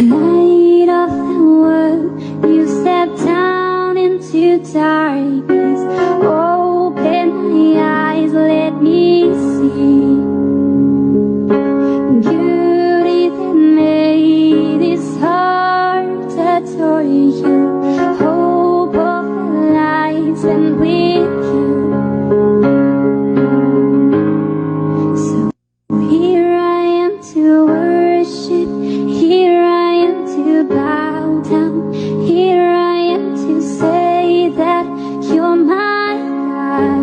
Light of the world, you step down into darkness. Open my eyes, let me see beauty that made this heart adore you. Hope of the lives and with you. So here I am to worship. Here I am to bow down. Here I am to say that you're my God.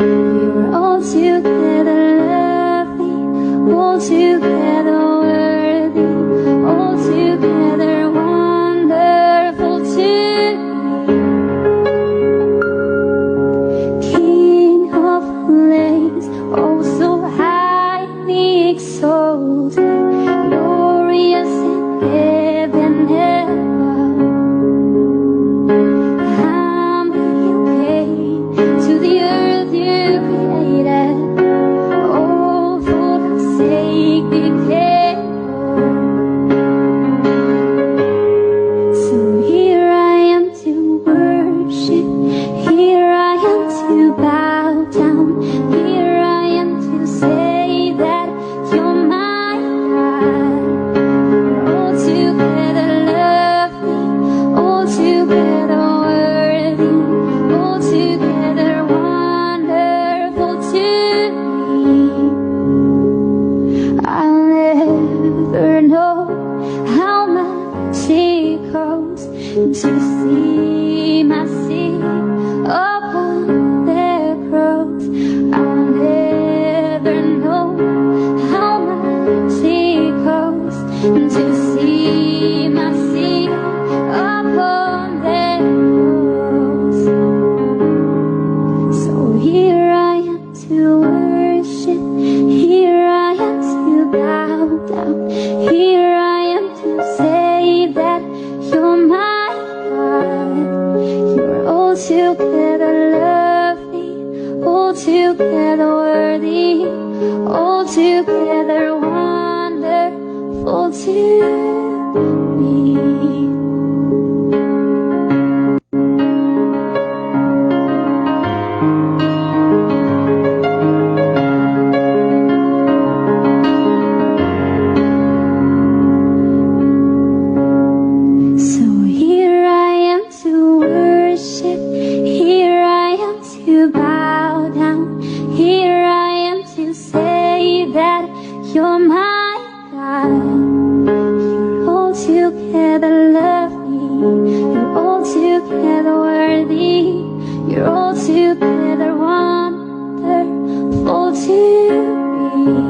You're altogether lovely, altogether worthy, altogether wonderful to me. King of kings, oh so highly exalted, glorious in heaven above. Humble you came to the earth you created, all for the sake you cared for. So here I am to worship, here I am to bow down, here I am to say that you're my God. Altogether lovely, altogether worthy, altogether wonderful to me. I'll never know how much it costs to see my sin upon the cross. I'll never know how much it costs to see my sin upon the cross. So here I am to worship, here I am to bow down, here I am to say that you're my God. You're altogether lovely, altogether worthy, altogether wonderful to me. So here I am to worship, here I am to bow down, here I am to say that you're my God. You're altogether lovely, you're altogether worthy, you're altogether wonderful to me.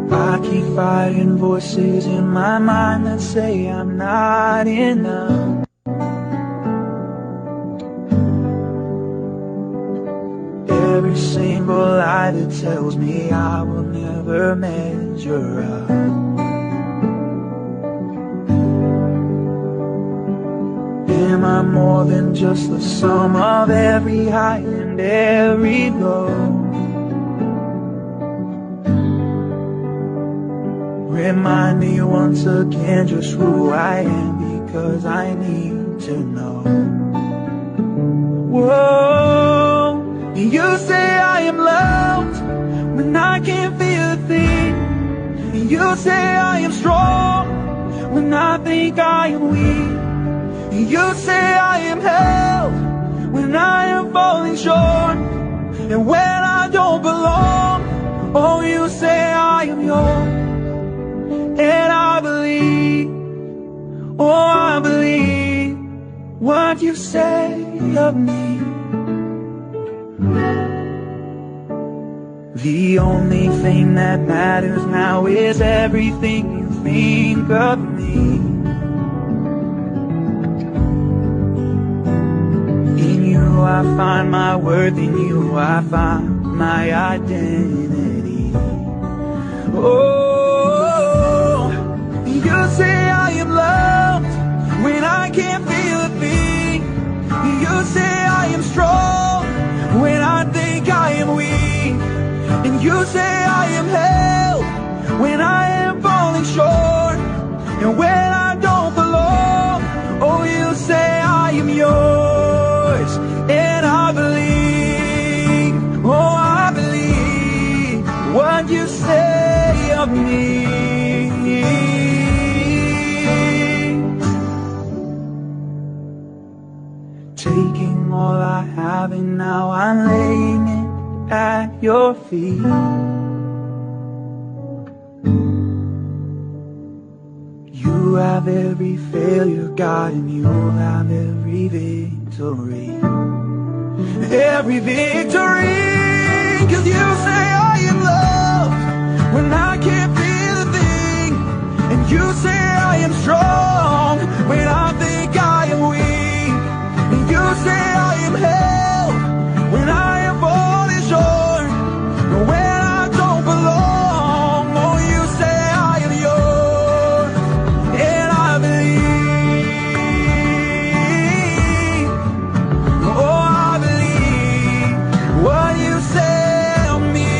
I keep fighting voices in my mind that say I'm not enough. Every single lie that tells me I will never measure up. Am I more than just the sum of every high and every low? Remind me once again just who I am, because I need to know. Whoa, you say I am loved when I can't feel a thing. You say I am strong when I think I am weak. You say I am held when I am falling short, and when I don't belong, oh, you say I am yours. And I believe, oh, I believe what you say of me. The only thing that matters now is everything you think of me. In you I find my worth in you, I find my identity. Oh, you say I am loved when I can't feel a thing. You say I am strong when I think I am weak. And you say I am held when I am falling short. And when I don't belong, oh, you say I am yours. And I believe, oh, I believe what you say of me. Taking all I have and now I'm laying it at your feet. You have every failure, God, and you have every victory. Every victory, 'cause you say I am loved when I can't feel a thing. And you say I am strong when I think I am weak. And you say I am held when I am falling short. And when I don't belong, oh, you say I am yours. And I believe, oh, I believe what you say of me.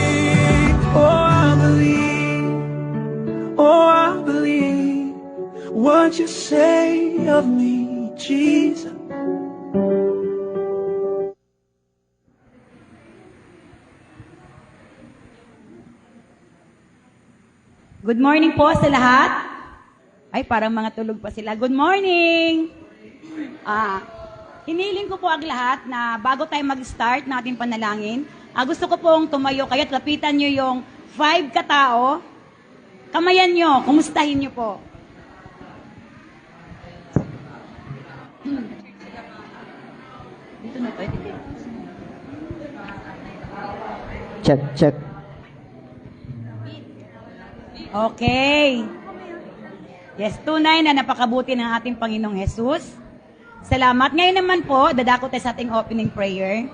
Oh, I believe, oh, I believe what you say of me, Jesus. Good morning po sa lahat. Ay, parang mga tulog pa sila. Good morning! Hiniling ko po ang lahat na bago tayo mag-start natin panalangin, gusto ko pong tumayo kayo at lapitan nyo yung 5 katao. Kamayan nyo, kumustahin nyo po. Dito na tayo. Check, check. Okay. Yes, tunay na napakabuti ng ating Panginoong Jesus. Salamat. Ngayon naman po, dadako tayo sa ating opening prayer.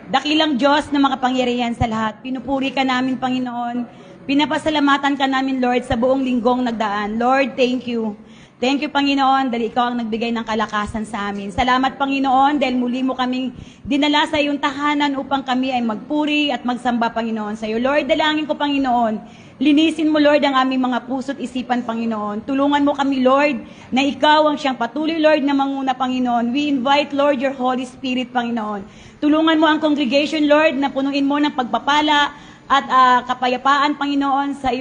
Dakilang Diyos na makapangyarihan sa lahat, pinupuri ka namin, Panginoon. Pinapasalamatan ka namin, Lord, sa buong linggong nagdaan. Lord, thank you. Thank you, Panginoon, dahil ikaw ang nagbigay ng kalakasan sa amin. Salamat, Panginoon, dahil muli mo kaming dinala sa iyong tahanan upang kami ay magpuri at magsamba, Panginoon, sa iyo. Lord, dalangin ko, Panginoon, linisin mo, Lord, ang aming mga puso't isipan, Panginoon. Tulungan mo kami, Lord, na ikaw ang siyang patuloy, Lord, na manguna, Panginoon. We invite, Lord, your Holy Spirit, Panginoon. Tulungan mo ang congregation, Lord, na punuin mo ng pagpapala at kapayapaan, Panginoon, sa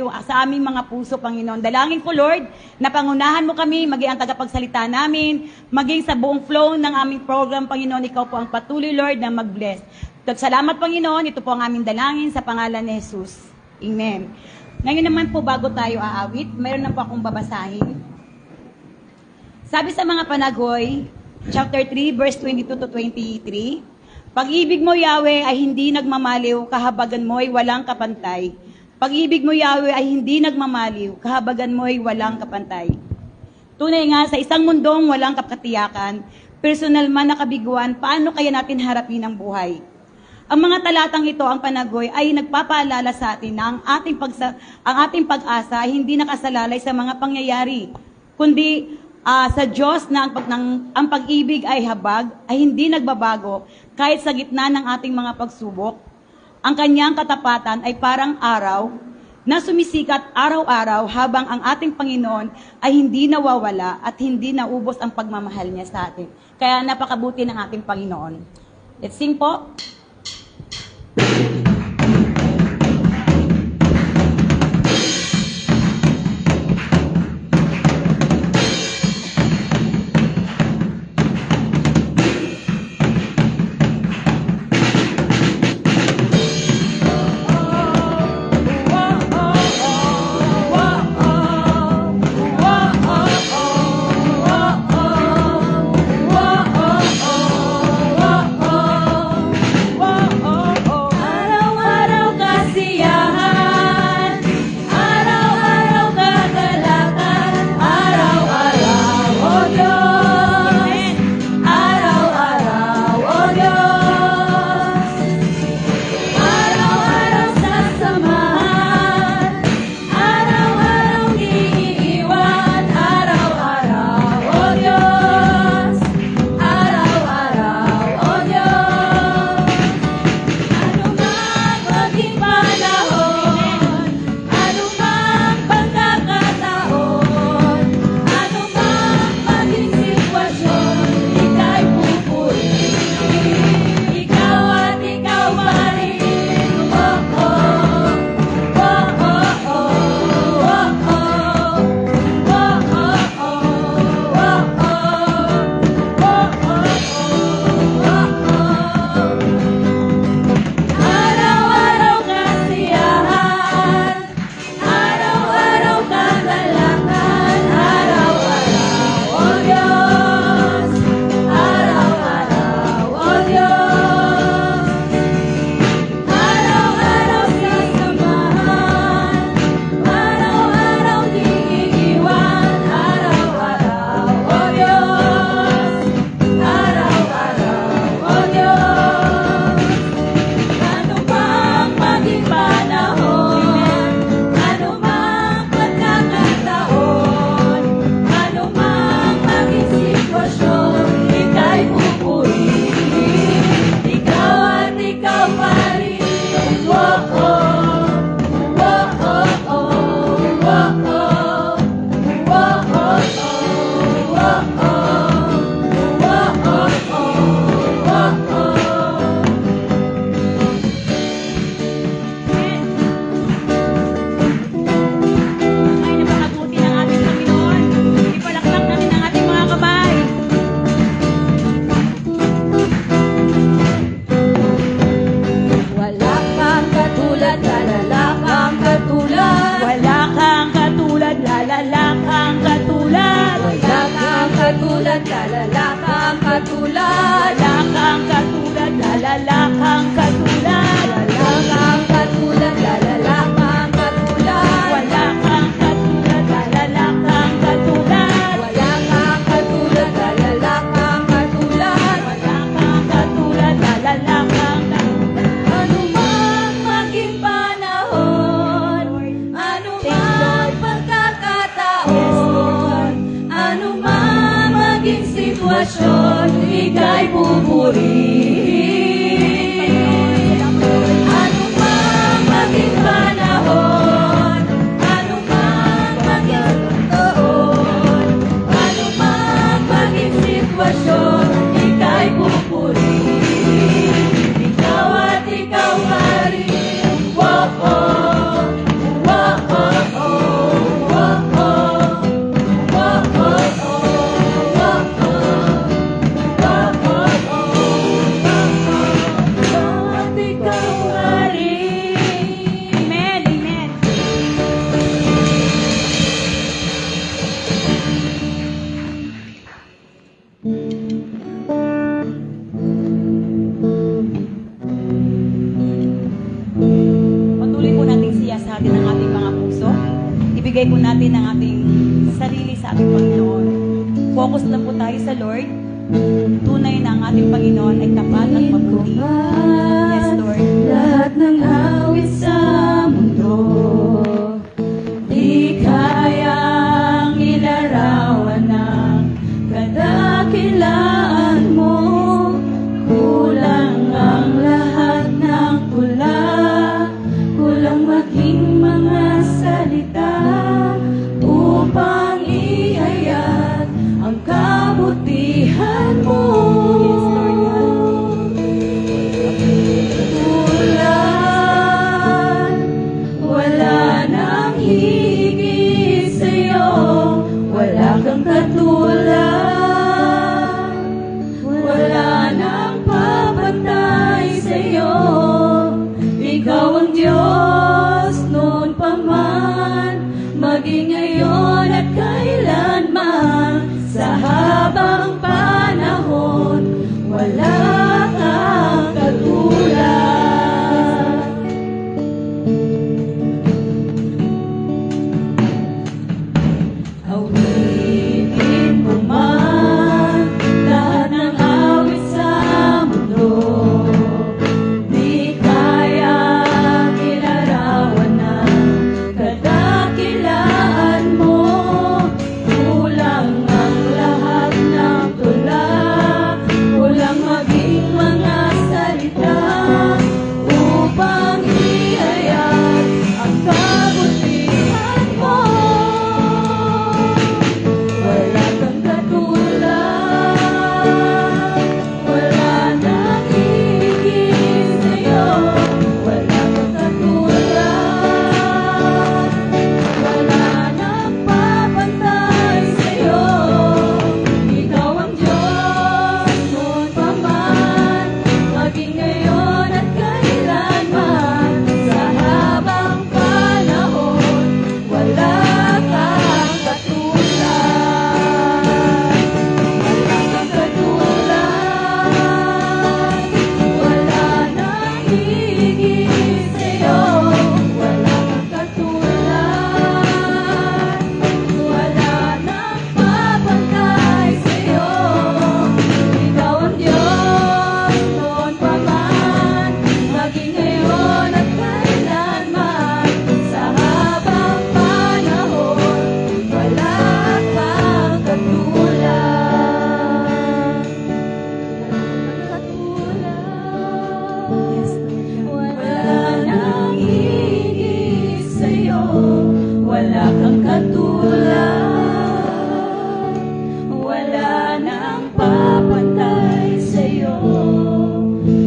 aming mga puso, Panginoon. Dalangin ko, Lord, na pangunahan mo kami, maging ang tagapagsalita namin, maging sa buong flow ng aming program, Panginoon. Ikaw po ang patuloy, Lord, na mag-bless. Salamat, Panginoon. Ito po ang aming dalangin sa pangalan ni Jesus. Amen. Ngayon naman po, bago tayo aawit, mayroon na po akong babasahin. Sabi sa mga Panagoy, chapter 3, verse 22 to 23, Pag-ibig mo, Yahweh, ay hindi nagmamaliw, kahabagan mo'y walang kapantay. Pag-ibig mo, Yahweh, ay hindi nagmamaliw, kahabagan mo'y walang kapantay. Tunay nga, sa isang mundong walang kapkatiyakan, personal man na kabiguan, paano kaya natin harapin ang buhay? Ang mga talatang ito, ang Panagoy, ay nagpapaalala sa atin na ang ating pag-asa ay hindi nakasalalay sa mga pangyayari, kundi sa Diyos na ang pag-ibig ay habag, ay hindi nagbabago kahit sa gitna ng ating mga pagsubok. Ang kanyang katapatan ay parang araw na sumisikat araw-araw habang ang ating Panginoon ay hindi nawawala at hindi naubos ang pagmamahal niya sa atin. Kaya napakabuti ng ating Panginoon. Let's sing po. katulad. Wala kang katulad, lalala kang katulad. Wala kang katulad, lalala kang katulad. Wala kang katulad, lalala kang katulad. Wala kang katulad, lalala kang katulad. Wala kang katulad, lalala kang katulad. Anumang maging panahon, anumang pagkakataon, anumang maging sitwasyon, ika'y pupurihin. Anumang maging panahon, anumang maging taon, anumang maging sitwasyon, ika'y pupurihin. Ikaw at ikaw pa rin. Wo-oh, wo-oh-oh, wo-oh, wo-oh-oh, wo-oh-oh, at ikaw pa rin. Amen, amen. Patuloy po natin siyasatin ang ating mga puso. Ibigay po natin ang ating sarili sa ating Panginoon. Focus lang po tayo sa Lord. Tunay na ang ating Panginoon ay tapat at mabuti. Yes, Lord. Lahat ng awit sa mundo, di kayang ilarawan ng kadakilaan mo. Kulang ang lahat ng pula, kulang maging mga salita upang ihayag ang kabutihan mo. Ulan, wala nang higit sa'yo, wala kang katulad, wala nang papantay sa'yo. Ikaw ang Diyos noon pa man, maging ngayon at kailanman, sa habang panahon, wala kang katulad. Awitin mo man lahat ng awit sa mundo, di kayang ilarawan ng kadakilaan mo. Kulang ang lahat ng tula, kulang maging mga salita upang ihayag ang kabutihan mo. Wala kang katulad, wala nang higit sa'yo, wala kang katulad, wala nang papantay sa'yo. Ikaw ang Diyos noon pa man, maging ngayon at kailanman, sa habang panahon, wala kang katulad. Wala kang katulad, wala nang higit sa'yo, wala kang katulad, wala nang papantay sa'yo. Ikaw ang Diyos noon pa man, maging ngayon at kailanman, sa habang panahon, wala kang katulad. Wala nang higit sa'yo, wala kang katulad, wala nang papantay sa'yo.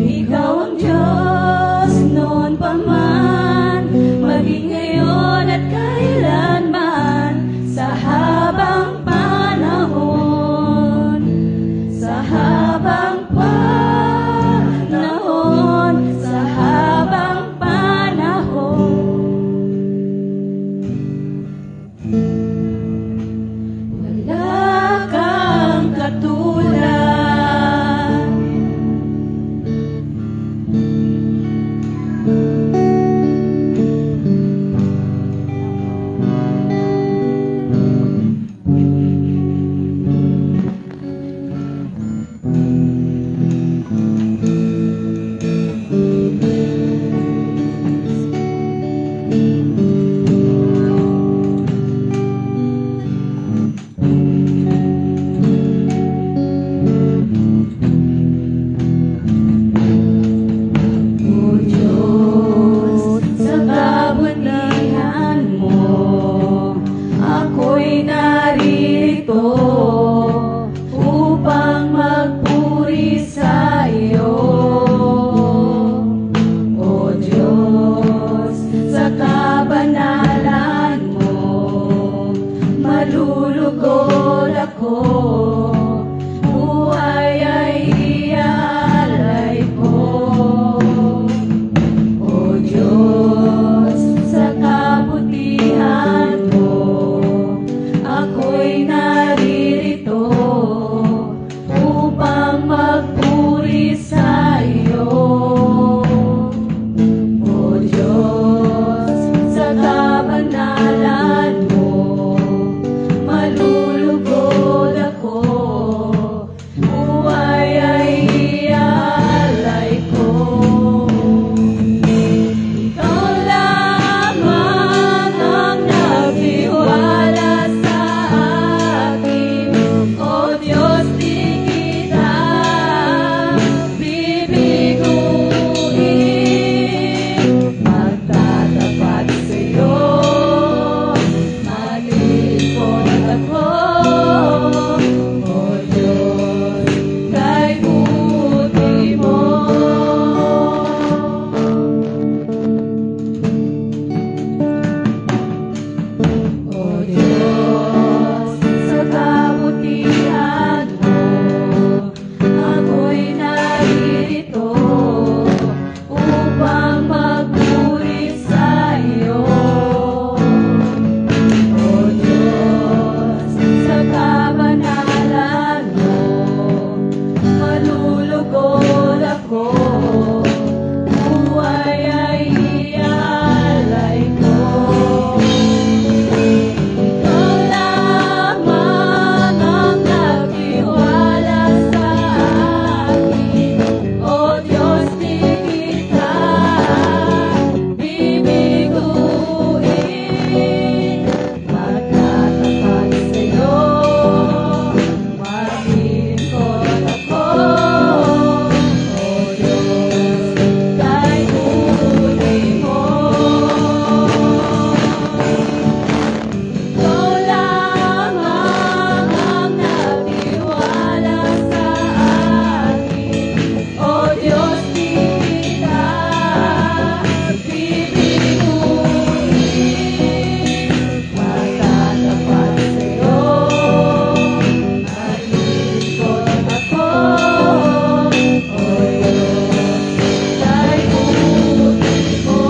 Ikaw ang Diyos noon pa man, maging ngayon at kailanman, sa habang panahon, sa habang panahon, sa habang panahon. Wala kang katulad. malulugod ako. Buhay ay ialay ko. Ikaw lamang ang nagtiwala sa akin. O Diyos, di kita bibiguin. Magtatapat sa'yo, maglingkod ako. O Diyos, kay buti mo. Ikaw lamang ang nagtiwala sa akin. O Diyos, di kita bibiguin. Magtatapat sa'yo, maglingkod ako. O Diyos, kay buti mo.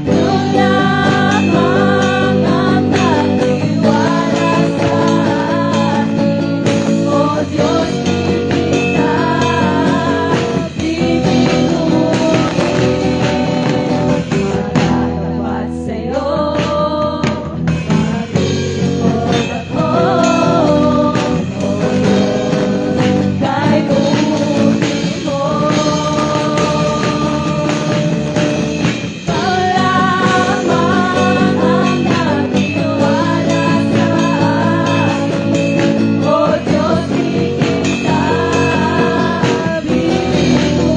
Ikaw lamang ang nagtiwala sa akin. O Diyos, di kita bibiguin. Magtatapat sa'yo, maglingkod ako. O Diyos, kay buti mo. Ikaw lamang ang nagtiwala sa akin. O Diyos, di kita bibiguin.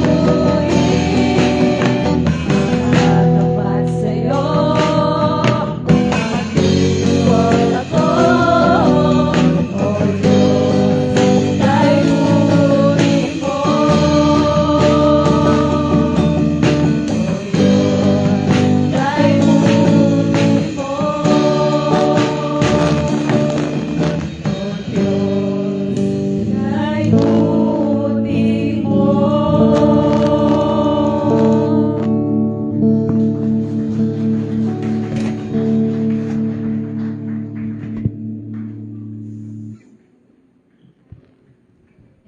Magtatapat sa'yo, maglingkod ako. O Diyos, kay buti mo. Kay buti mo. O Diyos, kay buti mo.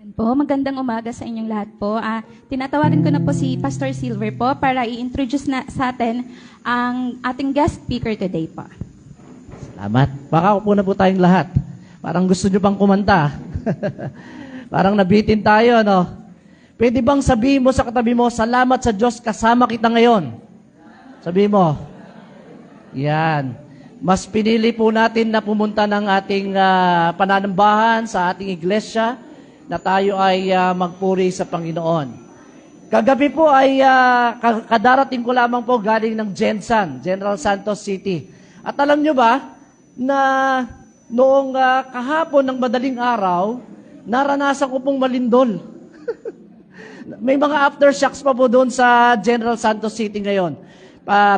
Yan po, magandang umaga sa inyong lahat po. Tinatawagan ko na po si Pastor Silver po para i-introduce na sa atin ang ating guest speaker today po. Salamat. Baka upo na po tayong lahat. Parang gusto nyo pang kumanta. Parang nabitin tayo, no? Pwede bang sabihin mo sa katabi mo, salamat sa Diyos, kasama kita ngayon? Sabihin mo. Yan. Mas pinili po natin na pumunta ng ating pananambahan sa ating iglesia na tayo ay magpuri sa Panginoon. Kagabi po ay kadarating ko lamang po galing ng Gensan, General Santos City. At alam nyo ba na noong kahapon ng madaling araw, naranasan ko pong malindol. May mga aftershocks pa po doon sa General Santos City ngayon.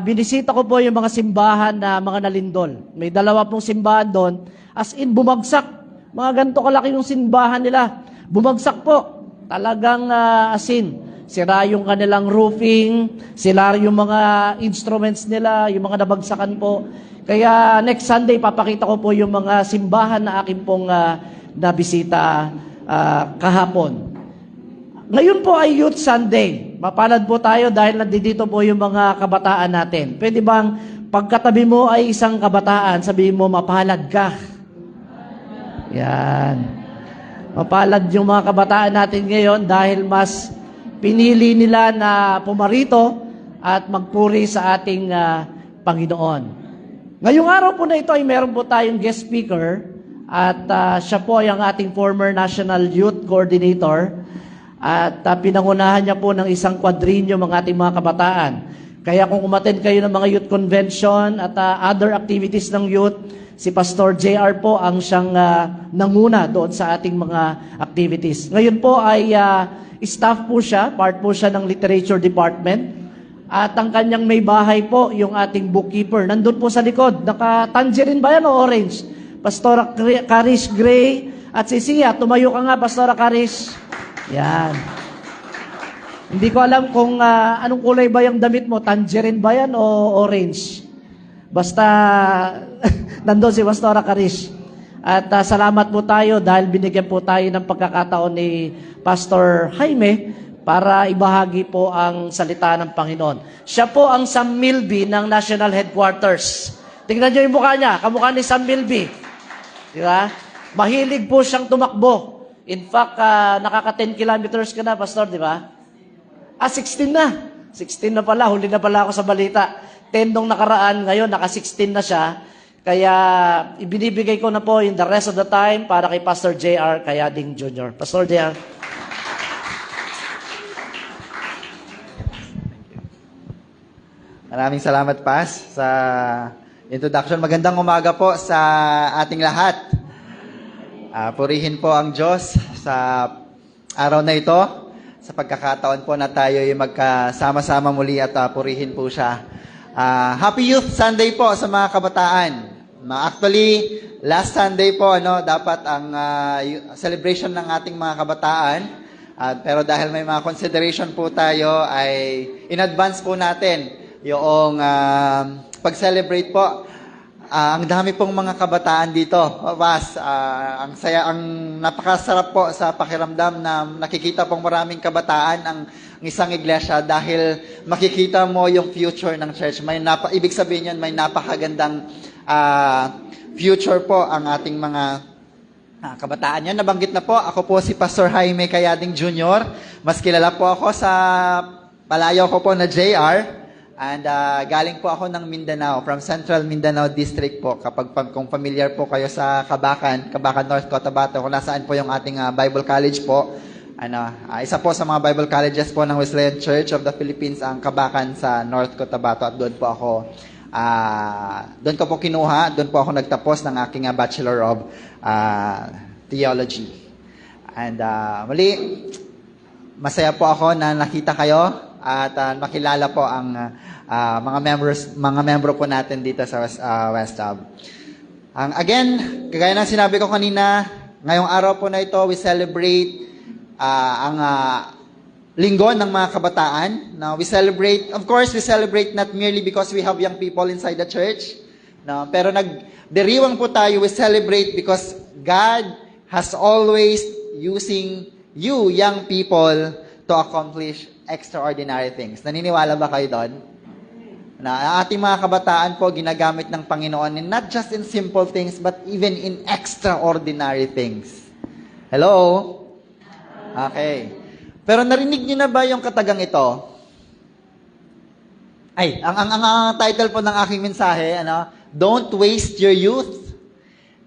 Binisita ko po yung mga simbahan na mga nalindol. May dalawa pong simbahan doon, as in bumagsak. Mga ganito kalaki yung simbahan nila. Bumagsak po. Talagang as in, sira yung kanilang roofing, sira yung mga instruments nila, yung mga nabagsakan po. Kaya next Sunday, papakita ko po yung mga simbahan na akin pong nabisita kahapon. Ngayon po ay Youth Sunday. Mapalad po tayo dahil nandito po yung mga kabataan natin. Pwede bang pagkatabi mo ay isang kabataan, sabihin mo, mapalad ka. Yan. Mapalad yung mga kabataan natin ngayon dahil mas pinili nila na pumarito at magpuri sa ating Panginoon. Ngayong araw po na ito ay meron po tayong guest speaker at siya po ay ang ating former National Youth Coordinator. At pinangunahan niya po ng isang kwadrinyo mga ating mga kabataan. Kaya kung umattend kayo ng mga youth convention at other activities ng youth, Si Pastor JR po ang siyang nanguna doon sa ating mga activities. Ngayon po ay staff po siya, part po siya ng literature department. At ang kanyang may bahay po, yung ating bookkeeper. Nandun po sa likod. Naka-tangerine ba yan o orange? Pastora Carish Gray at si Sia. Tumayo ka nga, Pastora Carish. Yan. Hindi ko alam kung anong kulay ba yung damit mo. Tangerine ba yan o orange? Basta nandun si Pastora Carish. At salamat po tayo dahil binigyan po tayo ng pagkakataon ni Pastor Jaime para ibahagi po ang salita ng Panginoon. Siya po ang Sam Milby ng National Headquarters. Tingnan niyo yung mukha niya, kamukha ni Sam Milby. Di ba? Mahilig po siyang tumakbo. In fact, nakaka-10 kilometers ka na, Pastor, di ba? 16 na. 16 na pala, huli na pala ako sa balita. 10 nung nakaraan, ngayon naka-16 na siya. Kaya ibinibigay ko na po in the rest of the time para kay Pastor JR Kayading Jr. Pastor JR. Maraming salamat, Pas, sa introduction. Magandang umaga po sa ating lahat. Purihin po ang Diyos sa araw na ito, sa pagkakataon po na tayo ay magkasama-sama muli at purihin po siya. Happy Youth Sunday po sa mga kabataan. Actually, last Sunday po, dapat ang celebration ng ating mga kabataan. Pero dahil may mga consideration po tayo, ay in advance po natin yung pag-celebrate po. Ang dami pong mga kabataan dito. Ang saya, ang napakasarap po sa pakiramdam na nakikita pong maraming kabataan ang isang iglesia dahil makikita mo yung future ng church. Ibig sabihin yun, may napakagandang future po ang ating mga kabataan. Yan, nabanggit na po. Ako po si Pastor Jaime Kayading Jr. Mas kilala po ako sa palayaw ko po na JR. And galing po ako ng Mindanao, from Central Mindanao District po. Kung familiar po kayo sa Kabakan North Cotabato, kung nasaan po yung ating Bible College po. Isa po sa mga Bible colleges po ng Wesleyan Church of the Philippines ang Kabakan sa North Cotabato. At doon po ako, doon ko po kinuha, doon po ako nagtapos ng aking Bachelor of Theology. And muli, masaya po ako na nakita kayo at makilala po ang mga membro po natin dito sa West Hub. Again, kagaya ng sinabi ko kanina, ngayong araw po na ito, we celebrate ang linggo ng mga kabataan. Now, we celebrate not merely because we have young people inside the church, no, pero nagdiriwang po tayo, we celebrate because God has always using you, young people, to accomplish extraordinary things. Naniniwala ba kayo doon? Na ating mga kabataan po ginagamit ng Panginoon in not just in simple things but even in extraordinary things. Hello? Okay. Pero narinig niyo na ba yung katagang ito? Ang title po ng aking mensahe, Don't waste your youth.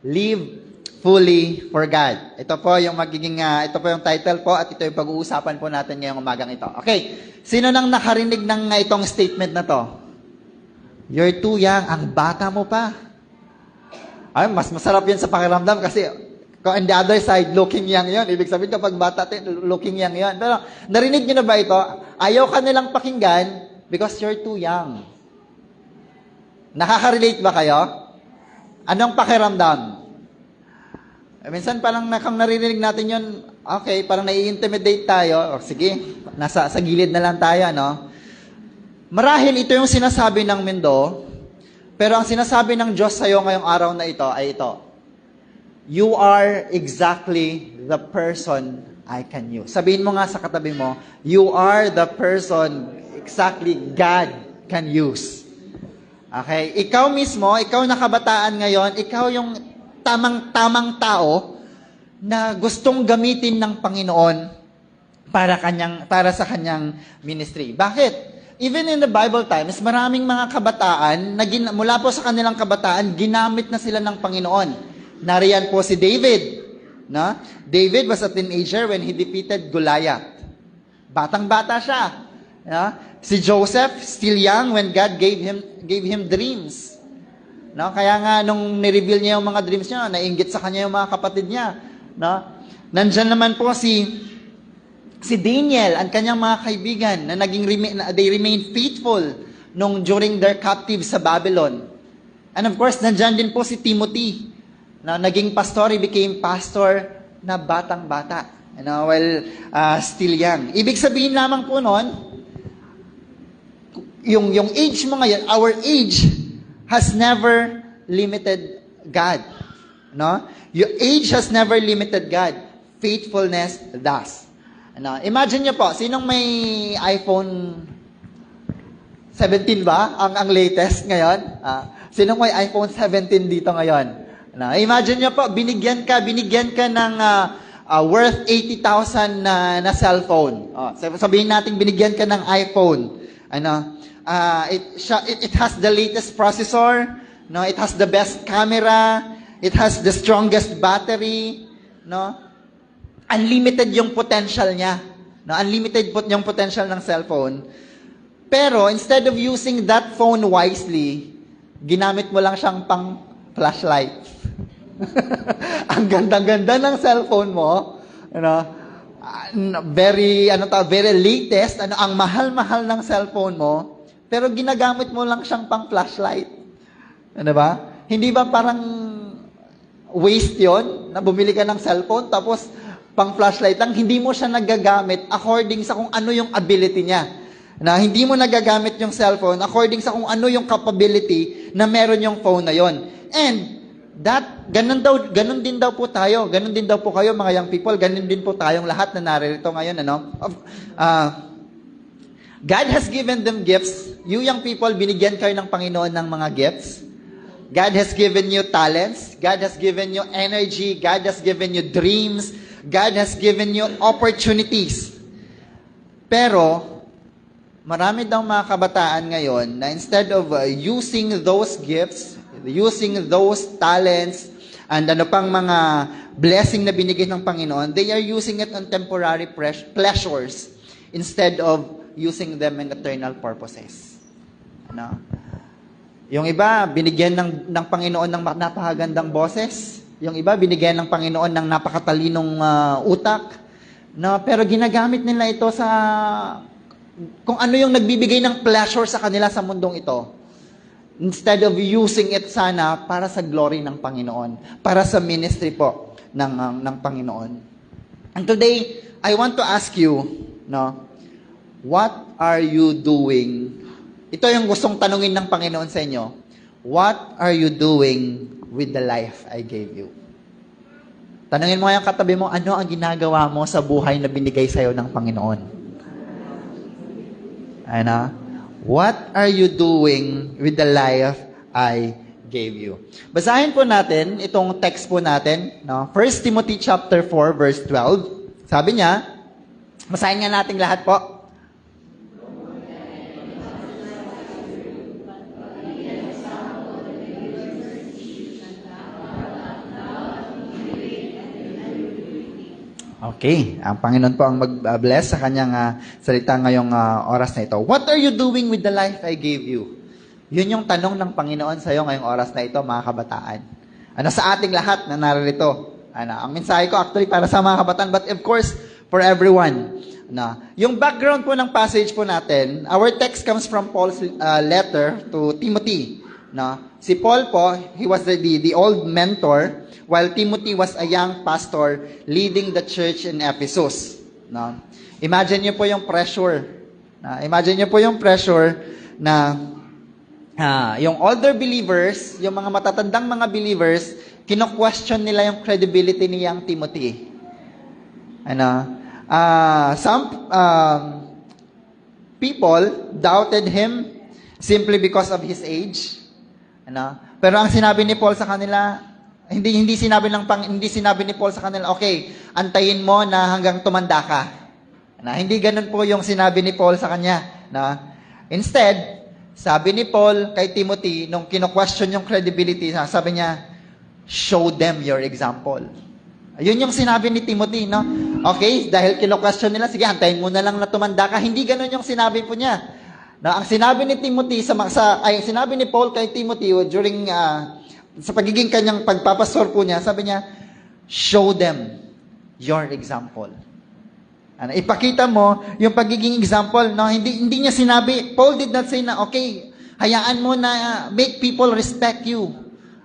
Live fully for God. Ito po yung ito po yung title po at ito yung pag-uusapan po natin ngayong umagang ito. Okay. Sino nang nakarinig ng itong statement na to? You're too young. Ang bata mo pa. Mas masarap yan sa pakiramdam kasi on the other side, looking young yon. Ibig sabihin kapag bata, looking young yon. Pero narinig niyo na ba ito? Ayaw ka nilang pakinggan because you're too young. Nakaka-relate ba kayo? Anong pakiramdam? Minsan parang naririnig natin yun, okay, parang nai-intimidate tayo. Sige, sa gilid na lang tayo, Marahil ito yung sinasabi ng mundo, pero ang sinasabi ng Diyos sa'yo ngayong araw na ito ay ito. You are exactly the person I can use. Sabihin mo nga sa katabi mo, you are the person exactly God can use. Okay? Ikaw mismo, ikaw na kabataan ngayon, ikaw yung tamang tao na gustong gamitin ng Panginoon para sa kanyang ministry. Bakit? Even in the Bible times, maraming mga kabataan na mula po sa kanilang kabataan, ginamit na sila ng Panginoon. Nariyan po si David. No? David was a teenager when he defeated Goliath. Batang-bata siya. No? Si Joseph, still young when God gave him dreams. No? Kaya nga, nung nireveal niya yung mga dreams niya, nainggit sa kanya yung mga kapatid niya. No? Nandyan naman po si Daniel, ang kanyang mga kaibigan, na they remained faithful during their captive sa Babylon. And of course, nandyan din po si Timothy, na naging pastor, he became pastor na batang-bata, while still young. Ibig sabihin lamang po noon, yung age mo ngayon, our age has never limited God. No? Your age has never limited God. Faithfulness does. Imagine niyo po, sinong may iPhone 17 ba? Ang latest ngayon? Sinong may iPhone 17 dito ngayon? Imagine niyo po, binigyan ka ng worth 80,000 na cellphone. Sabihin natin, binigyan ka ng iPhone. It has the latest processor, no? It has the best camera, it has the strongest battery, no? Unlimited yung potential niya, no? Unlimited yung potential ng cellphone. Pero instead of using that phone wisely, ginamit mo lang siyang pang flashlight. Ang ganda-ganda ng cellphone mo, very latest, ang mahal-mahal ng cellphone mo, pero ginagamit mo lang siyang pang flashlight. Ano ba? Hindi ba parang waste yon na bumili ka ng cellphone tapos pang flashlight lang, hindi mo siya nagagamit according sa kung ano yung ability niya. Na hindi mo nagagamit yung cellphone according sa kung ano yung capability na meron yung phone na yon. And ganun din daw po tayo. Ganun din daw po kayo, mga young people. Ganun din po tayong lahat na naririto ngayon. God has given them gifts. You young people, binigyan kayo ng Panginoon ng mga gifts. God has given you talents. God has given you energy. God has given you dreams. God has given you opportunities. Pero, marami daw mga kabataan ngayon na instead of using those gifts, using those talents, and pang mga blessing na binigay ng Panginoon, they are using it on temporary pleasures instead of using them in eternal purposes. Yung iba, binigyan ng Panginoon ng napakagandang boses. Yung iba, binigyan ng Panginoon ng napakatalinong utak. Pero ginagamit nila ito sa kung ano yung nagbibigay ng pleasure sa kanila sa mundong ito. Instead of using it sana para sa glory ng Panginoon, para sa ministry po ng Panginoon. And today, I want to ask you, what are you doing? Ito yung gustong tanungin ng Panginoon sa inyo. What are you doing with the life I gave you? Tanungin mo yung katabi mo, ano ang ginagawa mo sa buhay na binigay sa'yo ng Panginoon? What are you doing with the life I gave you? Basahin po natin itong text po natin, 1 Timothy chapter 4 verse 12. Sabi niya, basahin nga natin lahat po. Okay, ang Panginoon po ang mag-bless sa kanyang salita ngayong oras na ito. What are you doing with the life I gave you? Yun yung tanong ng Panginoon sa iyo ngayong oras na ito, mga kabataan. Sa ating lahat na narito. Ang mensahe ko actually para sa mga kabataan, but of course, for everyone. Yung background po ng passage po natin, our text comes from Paul's letter to Timothy. Si Paul po, he was the old mentor, while Timothy was a young pastor leading the church in Ephesus. Imagine niyo po yung pressure. Imagine niyo po yung pressure na yung older believers, yung mga matatandang mga believers, kino-question nila yung credibility ni young Timothy. Some people doubted him simply because of his age. Pero ang sinabi ni Paul sa kanila, hindi sinabi ni Paul sa kanila, okay, antayin mo na hanggang tumanda ka. Hindi ganun po yung sinabi ni Paul sa kanya. Instead, sabi ni Paul kay Timothy, nung kino-question yung credibility, sabi niya, show them your example. Yun yung sinabi ni Timothy, Okay, dahil kino-question nila, sige, antayin mo na lang na tumanda ka. Hindi ganun yung sinabi po niya. Na ang sinabi ni Timothy sinabi ni Paul kay Timothy during sa pagiging kanyang pagpapastor po niya, sabi niya, show them your example. Ano, ipakita mo yung pagiging example, no? Hindi niya sinabi, Paul did not say na, okay, hayaan mo na make people respect you.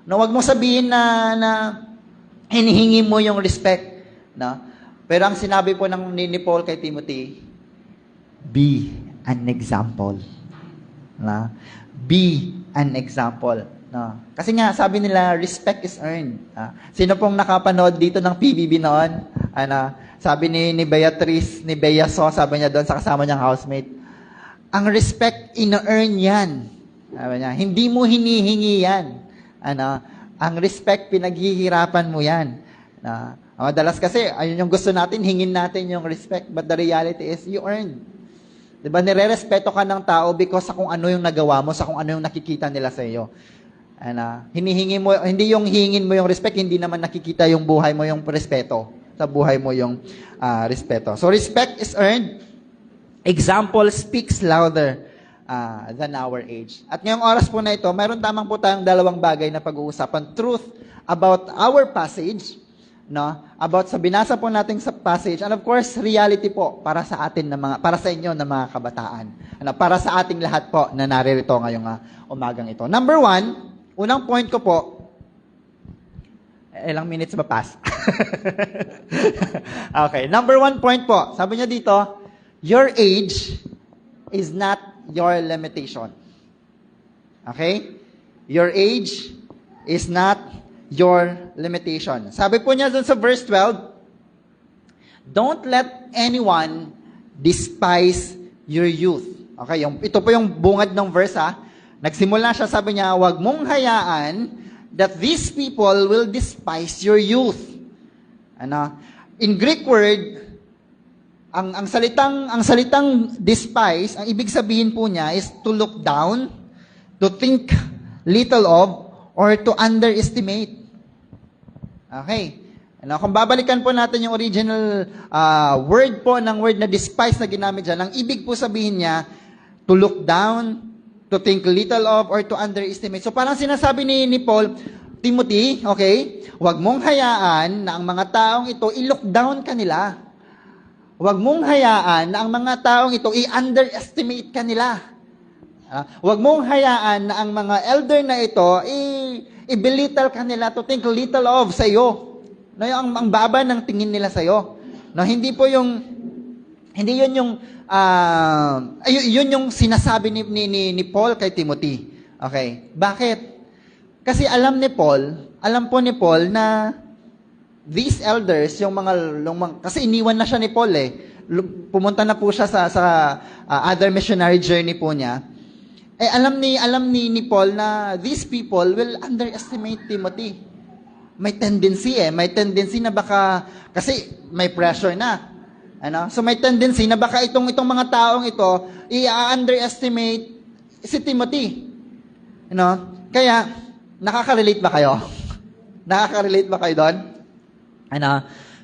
No, wag mo sabihin na hinihingi mo yung respect, no? Pero ang sinabi po ni Paul kay Timothy, be an example. Na? Be an example. No? Kasi nga, sabi nila, respect is earned. Sino pong nakapanood dito ng PBB noon? Sabi ni Beatrice, ni Bea So, sabi niya doon sa kasama niyang housemate, ang respect, ina-earn yan. Sabi niya, hindi mo hinihingi yan. Ang respect, pinaghihirapan mo yan. Madalas kasi, ayun yung gusto natin, hingin natin yung respect. But the reality is, you earn. Diba, nire-respeto ka ng tao because sa kung ano yung nagawa mo, sa kung ano yung nakikita nila sa iyo. Hinihingi mo, hindi yung hingin mo yung respect, hindi naman nakikita yung buhay mo yung respeto. Sa buhay mo yung respeto. So, respect is earned. Example speaks louder than our age. At ngayong oras po na ito, mayroon tamang po tayong dalawang bagay na pag-uusapan. Truth about our passage, no? About sa binasa po nating sa passage, and of course, reality po para sa atin para sa inyo na mga kabataan. Para sa ating lahat po na naririto ngayong umagang ito. Number 1, unang point ko po, ilang minutes ba pass? Okay, number 1 point po. Sabi niya dito, your age is not your limitation. Okay? Your age is not your limitation. Sabi po niya dun sa verse 12, don't let anyone despise your youth. Okay, ito po yung bungad ng verse Nagsimula siya, sabi niya, wag mong hayaan that these people will despise your youth. In Greek word, ang salitang despise, ang ibig sabihin po niya is to look down, to think little of, or to underestimate. Okay. Kung babalikan po natin yung original word po ng word na despise na ginamit dyan, ang ibig po sabihin niya, to look down, to think little of, or to underestimate. So parang sinasabi ni Paul, Timothy, okay, huwag mong hayaan na ang mga taong ito, i-look down ka nila. Huwag mong hayaan na ang mga taong ito, i-underestimate ka nila. Huwag mong hayaan na ang mga elder na ito, i-belittle ka nila, to think little of sa iyo. No, ang baba ng tingin nila sa iyo. No, hindi yun yung sinasabi ni Paul kay Timothy. Okay. Bakit? Kasi alam po ni Paul na these elders, kasi iniwan na siya ni Paul pumunta na po siya sa other missionary journey po niya. Alam ni Paul na these people will underestimate Timothy. May tendency na baka, kasi may pressure na. So may tendency na baka itong mga taong ito, i-underestimate si Timothy. Kaya, nakaka-relate ba kayo? Nakaka-relate ba kayo doon?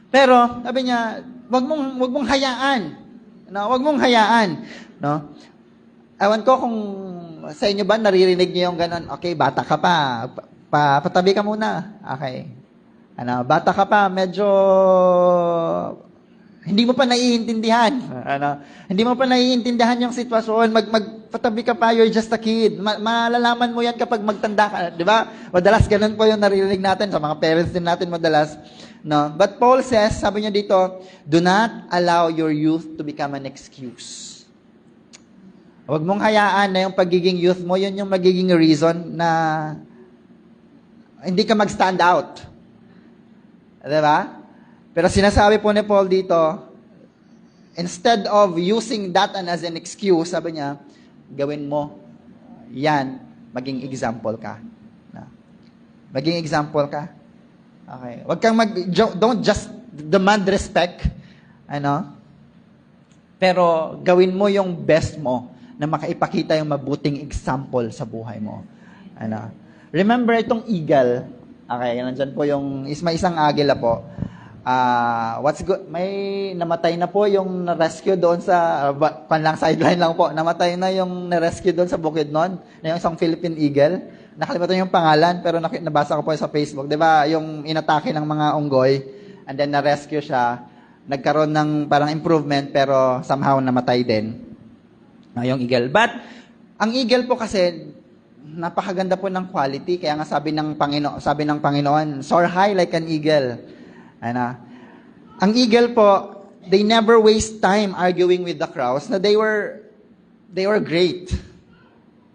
Pero, sabi niya, wag mong hayaan. Wag mong hayaan. Ewan ko kung sa inyo ba naririnig niyo yung ganun, okay, bata ka pa, patabi ka muna. Okay. Bata ka pa, medyo hindi mo pa naiintindihan. Hindi mo pa naiintindihan yung sitwasyon. Magpatabi ka pa, you're just a kid. Malalaman mo yan kapag magtanda ka. Di ba? Madalas ganun po yung naririnig natin sa mga parents din natin madalas. No? But Paul says, sabi niya dito, do not allow your youth to become an excuse. Huwag mong hayaan na yung pagiging youth mo, yun yung magiging reason na hindi ka mag-stand out. Di ba? Pero sinasabi po ni Paul dito, instead of using that as an excuse, sabi niya, gawin mo yan, maging example ka. Maging example ka. Okay. Huwag kang don't just demand respect, pero gawin mo yung best mo na makaipakita yung mabuting example sa buhay mo. Remember itong eagle, okay, nandyan po may isang agila po. what's good? May namatay na po yung na-rescue doon sa, sideline lang po, namatay na yung na-rescue doon sa Bukidnon, na yung isang Philippine Eagle. Nakalimutan yung pangalan, pero nabasa ko po sa Facebook. Di ba, yung inatake ng mga unggoy, and then na-rescue siya, nagkaroon ng parang improvement, pero somehow namatay din yung eagle. But, ang eagle po kasi, napakaganda po ng quality, kaya nga sabi ng Panginoon, soar high like an eagle. Ano? Ang eagle po, they never waste time arguing with the crows, na they were great.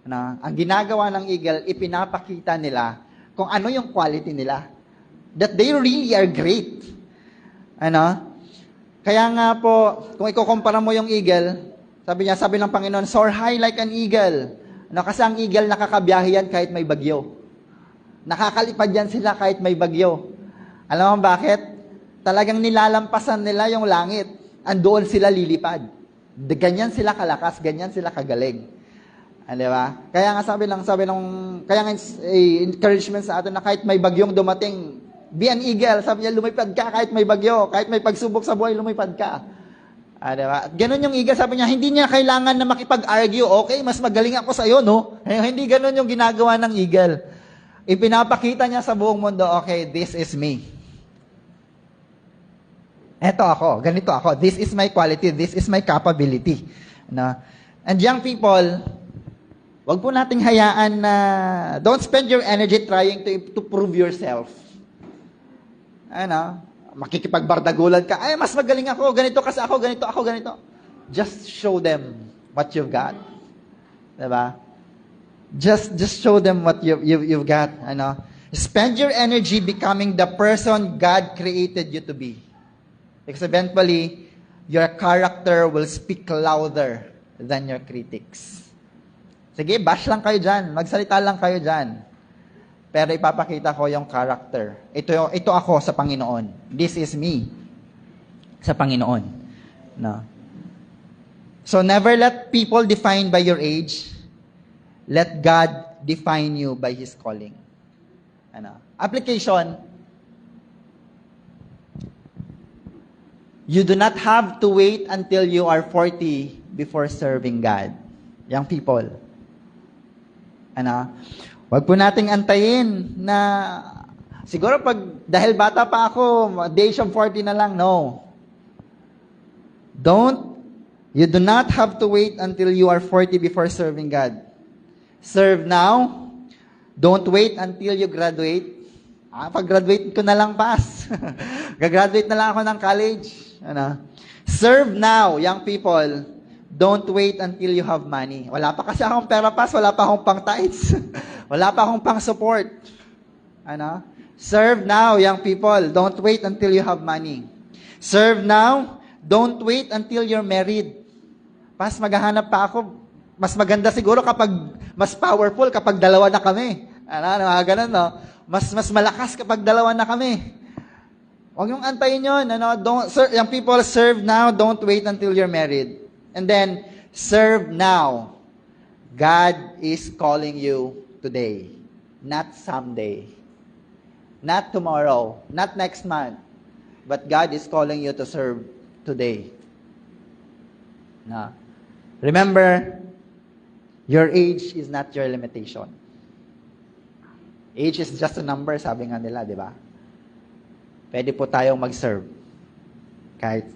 Ano? Ang ginagawa ng eagle, ipinapakita nila kung ano yung quality nila. That they really are great. Ano? Kaya nga po, kung ikukumpara mo yung eagle, sabi ng Panginoon, soar high like an eagle. Ano? Kasi ang eagle, nakakabiyahe yan kahit may bagyo. Nakakalipad yan sila kahit may bagyo. Alam mo bakit? Talagang nilalampasan nila yung langit. Andoon sila lilipad. Ganyan sila kalakas, ganyan sila kagaling. Di ba? Kaya nga kaya nga encouragement sa atin na kahit may bagyong dumating, be an eagle. Sabi niya, lumipad ka kahit may bagyo, kahit may pagsubok sa buhay, lumipad ka. Di ba? At ganun yung eagle, sabi niya, hindi niya kailangan na makipag-argue. Okay, mas magaling ako sa iyo, no? Hindi ganun yung ginagawa ng eagle. Ipinapakita niya sa buong mundo, okay, this is me. Eto ako, ganito ako. This is my quality, this is my capability. No? And young people, wag po nating hayaan na don't spend your energy trying to prove yourself. Ano? Makikipagbardagulan ka. Ay, mas magaling ako. Ganito kasi ako, ganito. Just show them what you've got. Diba? Just show them what you've got. Ano? Spend your energy becoming the person God created you to be. Because eventually, your character will speak louder than your critics. Sige, bash lang kayo dyan. Magsalita lang kayo dyan. Pero ipapakita ko yung character. Ito ako sa Panginoon. This is me sa Panginoon. No? So never let people define by your age. Let God define you by His calling. Ano? Application. You do not have to wait until you are 40 before serving God. Young people. Ano? Wag po nating antayin na siguro dahil bata pa ako, the age of 40 na lang. No. You do not have to wait until you are 40 before serving God. Serve now. Don't wait until you graduate. Pag-graduate ko na lang pass. Gagraduate na lang ako ng college. Ano? Serve now, young people. Don't wait until you have money. Wala pa kasi akong pera pass, wala pa akong pang-tithes. Wala pa akong pang-support. Ano? Serve now, young people. Don't wait until you have money. Serve now. Don't wait until you're married. Pas maghahanap pa ako. Mas maganda siguro kapag mas powerful kapag dalawa na kami. Ano, ganun, no? Mas malakas kapag dalawa na kami. Huwag yung antayin yun. Ano? Young people, serve now. Don't wait until you're married. And then, serve now. God is calling you today, not someday, not tomorrow, not next month, but God is calling you to serve today. Now, remember, your age is not your limitation. Age is just a number, sabi nga nila, di ba? Pwede po tayong mag-serve kahit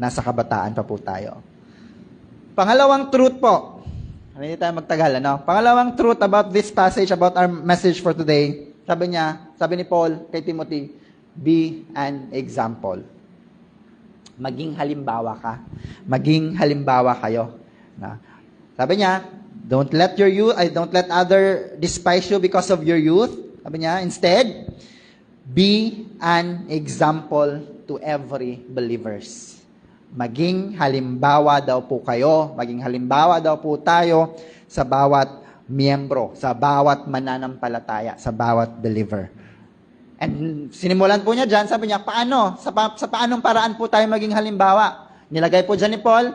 nasa kabataan pa po tayo. Pangalawang truth po. Hindi tayo magtagal, ano? Pangalawang truth about this passage, about our message for today. Sabi ni Paul kay Timothy, be an example. Maging halimbawa ka. Maging halimbawa kayo. Na? Sabi niya, don't let other despise you because of your youth. Sabi niya, instead, be an example to every believers. Maging halimbawa daw po kayo, maging halimbawa daw po tayo sa bawat miyembro, sa bawat mananampalataya, sa bawat believer. And sinimulan po niya dyan, sabi niya, paano? Sa paanong paraan po tayo maging halimbawa? Nilagay po dyan ni Paul,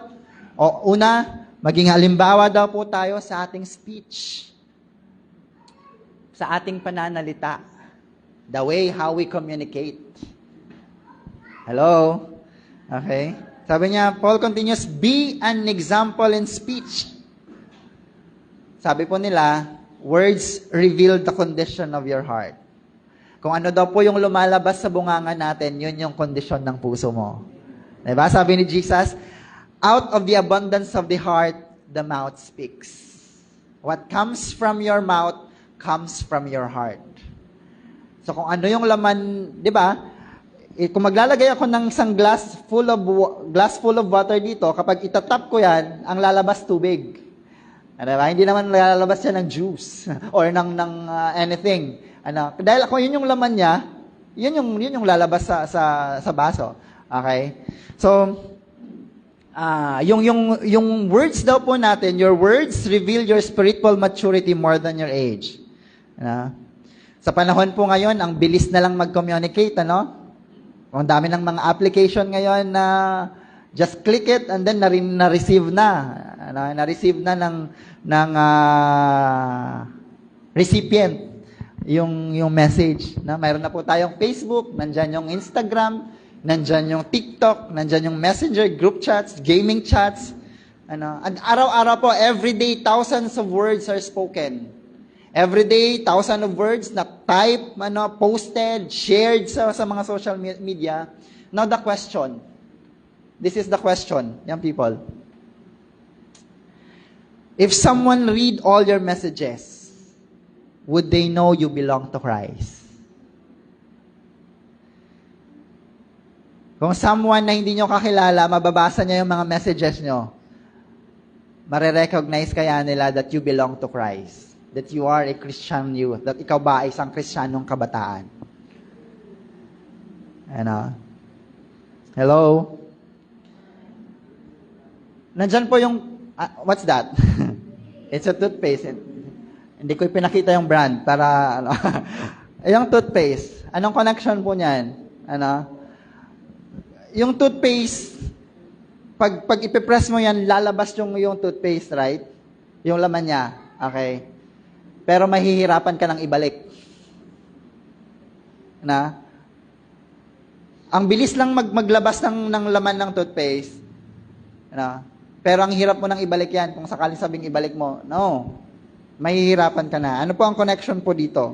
una, maging halimbawa daw po tayo sa ating speech, sa ating pananalita, the way how we communicate. Hello? Okay. Sabi niya, Paul continues, be an example in speech. Sabi po nila, words reveal the condition of your heart. Kung ano daw po yung lumalabas sa bunganga natin, yun yung kondisyon ng puso mo. Diba? Sabi ni Jesus, out of the abundance of the heart, the mouth speaks. What comes from your mouth comes from your heart. So kung ano yung laman, di ba? Kung maglalagay ako ng isang glass full of water dito, kapag itatap ko yan, ang lalabas tubig. Diba? Hindi naman lalabas yan ng juice or ng anything. Dahil kung yun yung laman niya, yun yung lalabas sa baso. Okay? So, yung words daw po natin, your words reveal your spiritual maturity more than your age. Sa panahon po ngayon, ang bilis na lang mag-communicate, Ang dami ng mga application ngayon na just click it and then na-receive na. Na-receive na ng recipient yung message. Mayroon na po tayong Facebook, nandyan yung Instagram, nandyan yung TikTok, nandyan yung Messenger, group chats, gaming chats. At araw-araw po, everyday, thousands of words are spoken. Everyday, thousands of words na type, posted, shared sa mga social media. Now the question, this is the question, young people. If someone read all your messages, would they know you belong to Christ? Kung someone na hindi nyo kakilala, mababasa niya yung mga messages nyo, marirecognize kaya nila that you belong to Christ. That you are a Christian youth. That ikaw ba ay isang Kristiyanong kabataan. Hello? Nandyan po yung, what's that? It's a toothpaste. Hindi ko pinakita yung brand para, yung toothpaste. Anong connection po niyan? Yung toothpaste, pag ipipress mo yan, lalabas yung toothpaste, right? Yung laman niya. Okay? Pero mahihirapan ka nang ibalik. Ang bilis lang maglabas ng laman ng toothpaste. Pero ang hirap mo nang ibalik yan. Kung sakaling sabing ibalik mo, no. Mahihirapan ka na. Ano po ang connection po dito?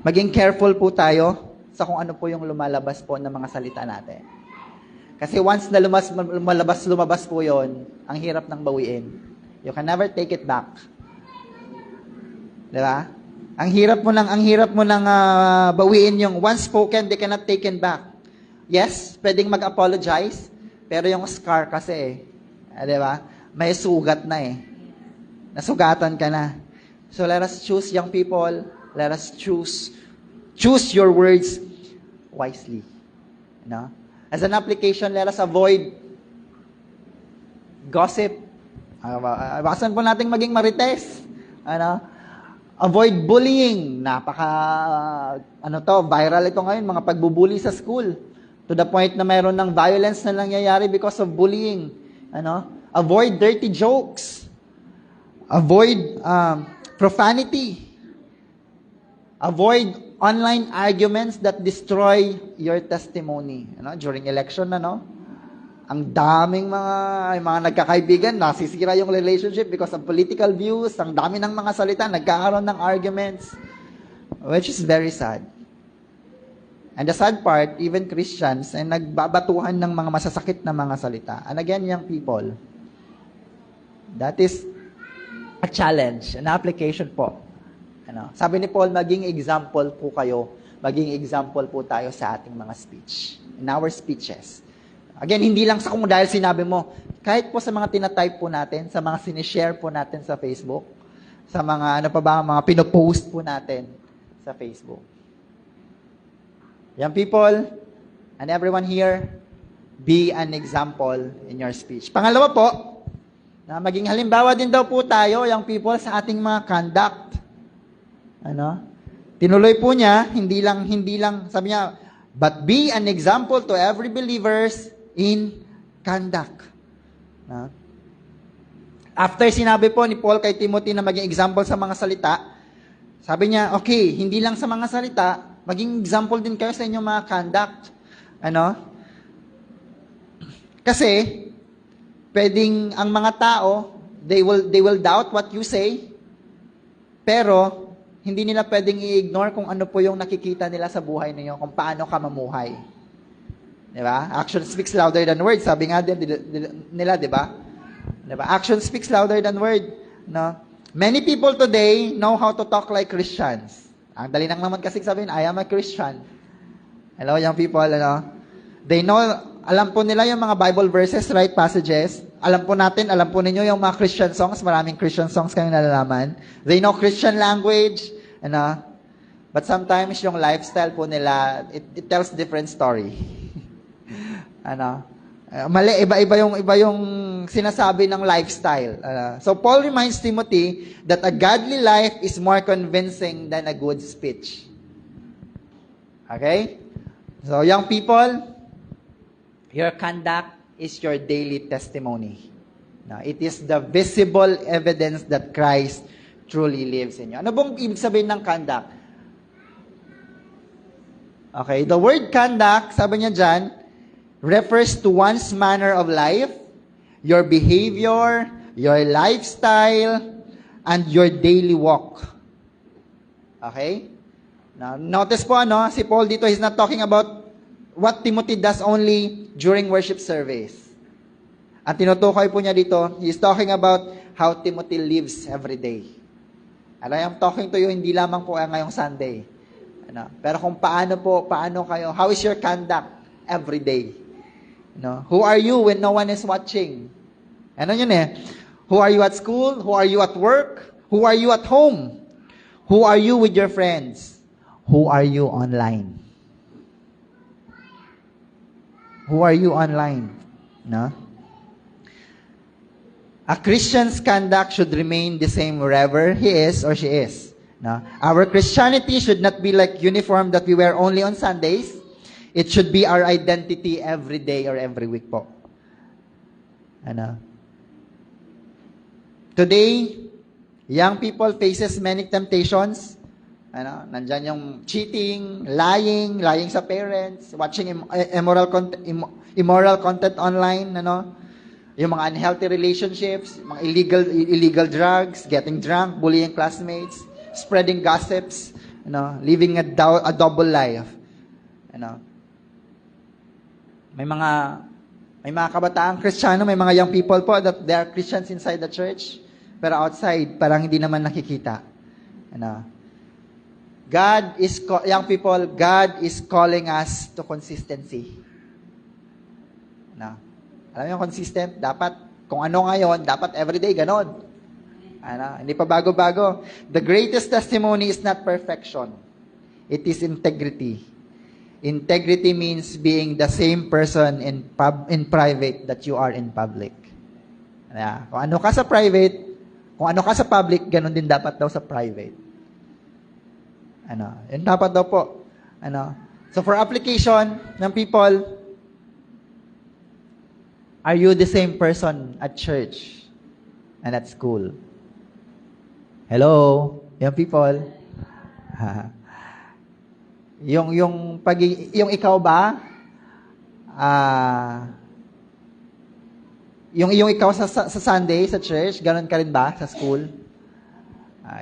Maging careful po tayo sa kung ano po yung lumalabas po ng mga salita natin. Kasi once na lumabas po yon, ang hirap nang bawiin. You can never take it back. Diba? Ang hirap mo nang bawiin yung once spoken, they cannot take it back. Yes, pwedeng mag-apologize, pero yung scar kasi diba? May sugat na Nasugatan ka na. So let us choose, young people, let us choose your words wisely. As an application, let us avoid gossip. Iwasan po nating maging marites. Avoid bullying. Viral ito ngayon, mga pagbubuli sa school. To the point na mayroon ng violence na nangyayari because of bullying. Avoid dirty jokes. Avoid profanity. Avoid online arguments that destroy your testimony. During election, ang daming mga nagkakaibigan, nasisira yung relationship because of political views, ang dami ng mga salita, nagkakaroon ng arguments, which is very sad. And the sad part, even Christians ay nagbabatuhan ng mga masasakit na mga salita. And again, young people, that is a challenge, an application po. Sabi ni Paul, maging example po kayo, maging example po tayo sa ating mga speech, in our speeches. Again, hindi lang sa kung dahil sinabi mo, kahit po sa mga tinatype po natin, sa mga sinishare po natin sa Facebook, sa mga mga pinopost po natin sa Facebook. Young people, and everyone here, be an example in your speech. Pangalawa po, na maging halimbawa din daw po tayo, young people, sa ating mga conduct. Tinuloy po niya, hindi lang, sabi niya, but be an example to every believers in conduct. After sinabi po ni Paul kay Timothy na maging example sa mga salita, sabi niya, okay, hindi lang sa mga salita, Maging example din kayo sa inyong mga conduct. Ano? Kasi, pwedeng ang mga tao, they will doubt what you say, pero hindi nila pwedeng i-ignore kung ano po yung nakikita nila sa buhay ninyo, kung paano ka mamuhay. Diba? Action speaks louder than words. Sabi nga din nila, diba? Diba? Action speaks louder than word. No? Many people today know how to talk like Christians. Ang dali lang naman kasi sabihin, I am a Christian. Hello, young people, ano? They know, alam po nila yung mga Bible verses, right, passages. Alam po natin, alam po ninyo yung mga Christian songs. Maraming Christian songs kayong nalalaman. They know Christian language. Ano? But sometimes yung lifestyle po nila, it tells different story. Ano? Mali, iba yung sinasabi ng lifestyle. So Paul reminds Timothy that a godly life is more convincing than a good speech. Okay? So young people, your conduct is your daily testimony. Now, it is the visible evidence that Christ truly lives in you. Ano bang ibig sabihin ng conduct? Okay, the word conduct, sabi niya dyan, refers to one's manner of life, your behavior, your lifestyle, and your daily walk. Okay? Now, notice po, si Paul dito, he's not talking about what Timothy does only during worship service. Ang tinutukoy po niya dito, he's talking about how Timothy lives every day. I'm talking to you, hindi lamang po ngayong Sunday. Pero kung paano kayo, how is your conduct every day? Who are you when no one is watching? Ano yun eh? Who are you at school? Who are you at work? Who are you at home? Who are you with your friends? Who are you online? Who are you online? A Christian's conduct should remain the same wherever he is or she is. Our Christianity should not be like uniform that we wear only on Sundays. It should be our identity every day or every week po. Today, young people faces many temptations. Nandyan yung cheating, lying sa parents, watching immoral content online, yung mga unhealthy relationships, mga illegal drugs, getting drunk, bullying classmates, spreading gossips, living a double life. May mga kabataang Kristiyano, may mga young people po that they are Christians inside the church, pero outside parang hindi naman nakikita. Young people, God is calling us to consistency. Alam mo yung consistent? Dapat, kung ano ngayon, dapat everyday ganon. Hindi pa bago-bago. The greatest testimony is not perfection. It is integrity. Integrity means being the same person in private that you are in public. Kung ano ka sa private, kung ano ka sa public, ganon din dapat daw sa private. Yun dapat daw po. So for application ng people, are you the same person at church and at school? Hello, young people. Yung ikaw ba? Yung ikaw sa Sunday sa church, ganon ka rin ba sa school?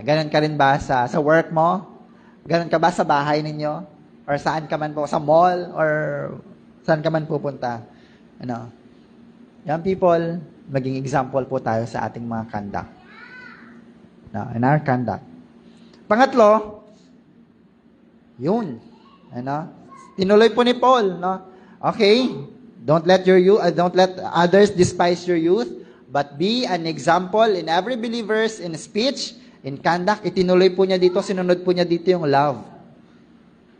Ganon ka rin ba sa work mo? Ganon ka ba sa bahay ninyo? Or saan ka man po? Sa mall? Or saan ka man pupunta? Young people, maging example po tayo sa ating mga conduct. In our conduct. Pangatlo, yun. Tinuloy po ni Paul, Okay, don't let others despise your youth, but be an example in every believer's in speech, in conduct. Itinuloy po niya dito, sinunod po niya dito yung love.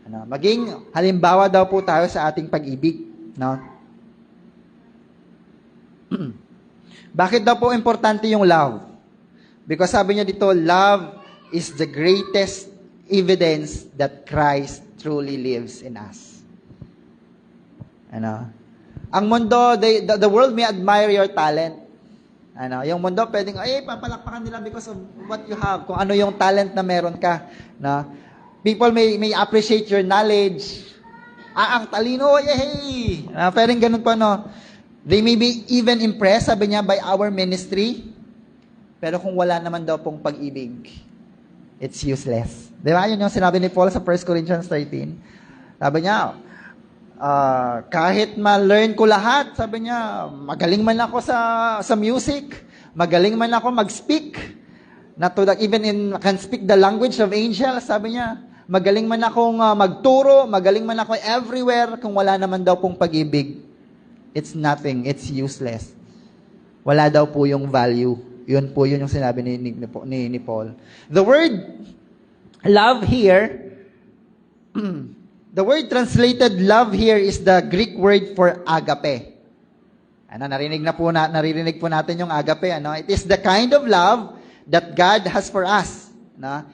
Maging halimbawa daw po tayo sa ating pag-ibig, Bakit daw po importante yung love? Because sabi niya dito, love is the greatest evidence that Christ truly lives in us. Ang mundo, the world may admire your talent. Yung mundo pwedeng, papalakpakan nila because of what you have, kung ano yung talent na meron ka. People may appreciate your knowledge. Ang talino, yay! Pero ganun pa, no? They may be even impressed, sabi niya, by our ministry. Pero kung wala naman daw pong pag-ibig, it's useless. Di ba? Yun yung sinabi ni Paul sa 1 Corinthians 13. Sabi niya, kahit ma-learn ko lahat, sabi niya, magaling man ako sa music, magaling man ako mag-speak, can speak the language of angels, sabi niya, magaling man akong magturo, magaling man ako everywhere, kung wala naman daw pong pag-ibig, it's nothing, it's useless. Wala daw po yung value. Yun yung sinabi ni Paul. The word love here, the word translated love here is the Greek word for agape. Naririnig po natin yung agape. It is the kind of love that God has for us.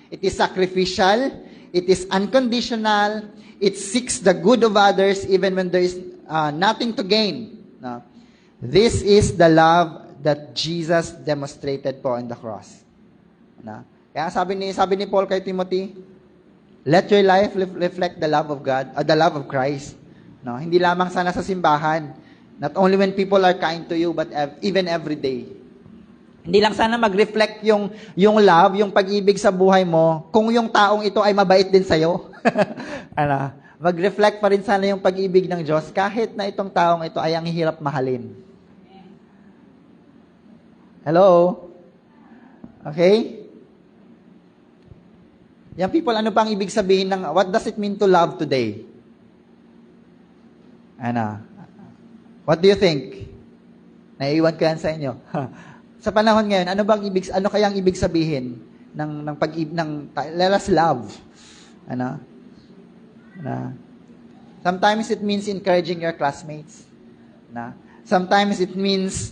It is sacrificial. It is unconditional. It seeks the good of others even when there is nothing to gain. This is the love that Jesus demonstrated po on the cross. Kaya sabi ni Paul kay Timothy, let your life reflect the love of God, the love of Christ. Hindi lamang sana sa simbahan, not only when people are kind to you, but even every day. Hindi lang sana mag-reflect yung love, yung pag-ibig sa buhay mo, kung yung taong ito ay mabait din sa'yo. Mag-reflect pa rin sana yung pag-ibig ng Diyos, kahit na itong taong ito ay ang hirap mahalin. Hello? Okay? Yan people, ano pang ibig sabihin ng, what does it mean to love today? What do you think? Naiiwan ko yan sa inyo. Sa panahon ngayon, ano kayang ibig sabihin ng let us love? Sometimes it means encouraging your classmates. Sometimes it means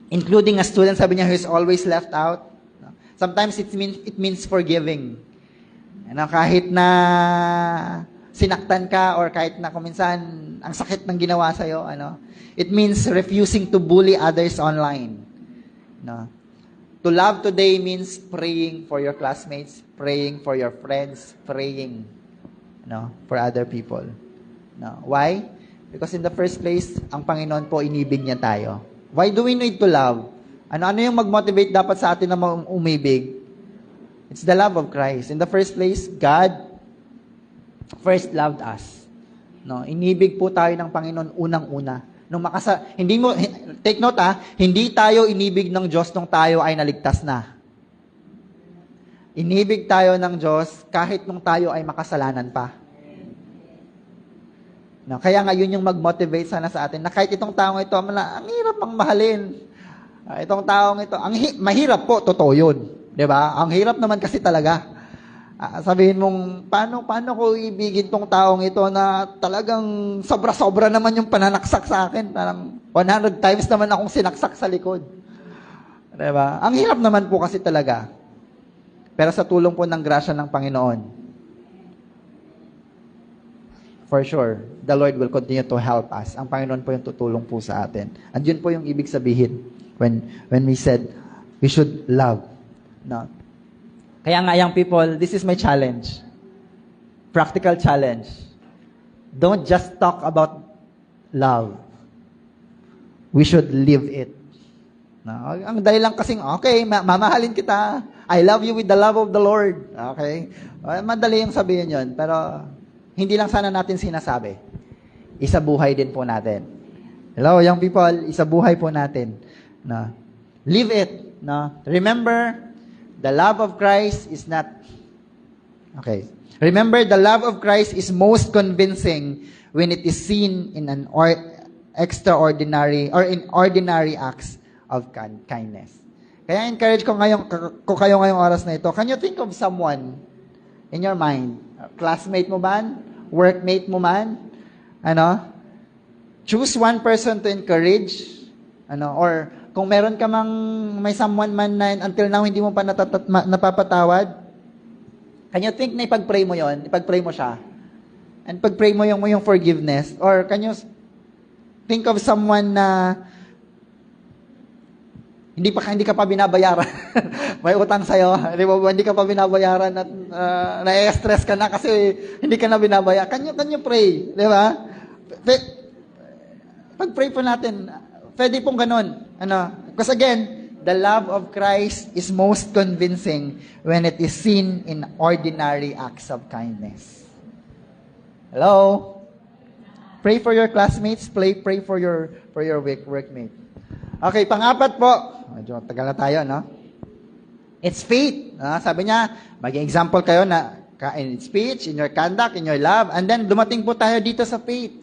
including a student, sabi niya, who is always left out. Sometimes it means forgiving. Kahit na sinaktan ka or kahit na kuminsan ang sakit ng ginawa sa'yo, it means refusing to bully others online. To love today means praying for your classmates, praying for your friends, praying for other people. Why? Because in the first place, ang Panginoon po, inibig niya tayo. Why do we need to love? Ano yung mag-motivate dapat sa atin na umibig? It's the love of Christ. In the first place, God first loved us. Inibig po tayo ng Panginoon unang-una. Take note hindi tayo inibig ng Diyos nung tayo ay naligtas na. Inibig tayo ng Diyos kahit nung tayo ay makasalanan pa. Kaya nga yun yung mag-motivate sana sa atin na kahit itong taong ito, ang hirap ang mahalin. Itong taong ito, mahirap po, totoo yun. Diba? Ang hirap naman kasi talaga. Sabihin mong, paano ko ibigin tong taong ito na talagang sobra-sobra naman yung pananaksak sa akin. Parang 100 times naman akong sinaksak sa likod. Diba? Ang hirap naman po kasi talaga. Pero sa tulong po ng grasya ng Panginoon, for sure, the Lord will continue to help us. Ang Panginoon po yung tutulong po sa atin. And yun po yung ibig sabihin when we said we should love. Kaya nga, young people, this is my challenge. Practical challenge. Don't just talk about love. We should live it. Ang dali lang kasing, okay, mamahalin kita. I love you with the love of the Lord. Okay? Madali yung sabihin yun. Pero, hindi lang sana natin sinasabi. Isabuhay din po natin. Hello, young people, isabuhay po natin. Live it. Remember, the love of Christ is not... Okay. Remember, the love of Christ is most convincing when it is seen in an extraordinary or in ordinary acts of kindness. Kaya encourage ko kayo ngayong oras na ito. Can you think of someone in your mind? Classmate mo man? Workmate mo man? Choose one person to encourage. Or kung meron ka may someone man na until now hindi mo pa napapatawad, can you think na ipag-pray mo yon? Ipag-pray mo siya. And pag-pray mo yung forgiveness. Or can you think of someone na hindi ka pa binabayaran. May utang sa'yo, hindi ka pa binabayaran at na-stress ka na kasi hindi ka na binabayaran. Can you pray? Di ba? Pag-pray po natin, pwede pong ganun. Because again, the love of Christ is most convincing when it is seen in ordinary acts of kindness. Hello? Pray for your classmates, pray for your workmate. Okay, pang-apat po. Medyo tagal na tayo, no? It's faith. Sabi niya, maging example kayo na in speech, in your conduct, in your love, and then dumating po tayo dito sa faith.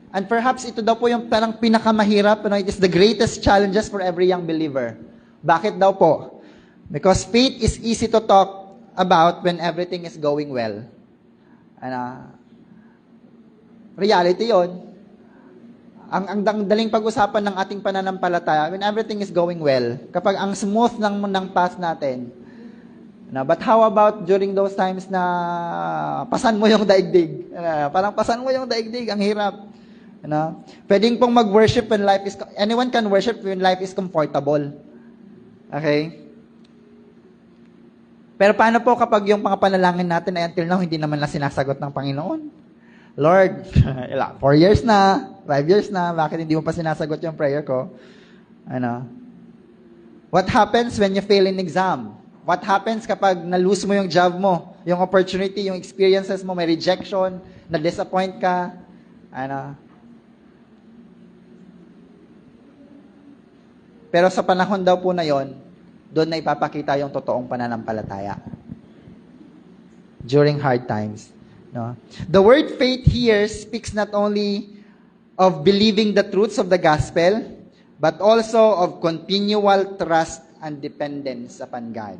And perhaps ito daw po yung parang pinakamahirap, it is the greatest challenges for every young believer. Bakit daw po? Because faith is easy to talk about when everything is going well. Reality yon. Ang daling pag-usapan ng ating pananampalataya when everything is going well. Kapag ang smooth ng path natin. But how about during those times na pasan mo yung daigdig? Parang pasan mo yung daigdig, ang hirap. Pwedeng pong mag-worship when anyone can worship when life is comfortable. Okay? Pero paano po kapag yung mga panalangin natin ay until now hindi naman na sinasagot ng Panginoon? Lord, 4 years na, 5 years na, bakit hindi mo pa sinasagot yung prayer ko? What happens when you fail in exam? What happens kapag na-lose mo yung job mo, yung opportunity, yung experiences mo, may rejection, na-disappoint ka? Pero sa panahon daw po na yon, doon na ipapakita yung totoong pananampalataya. During hard times. The word faith here speaks not only of believing the truths of the gospel, but also of continual trust and dependence upon God.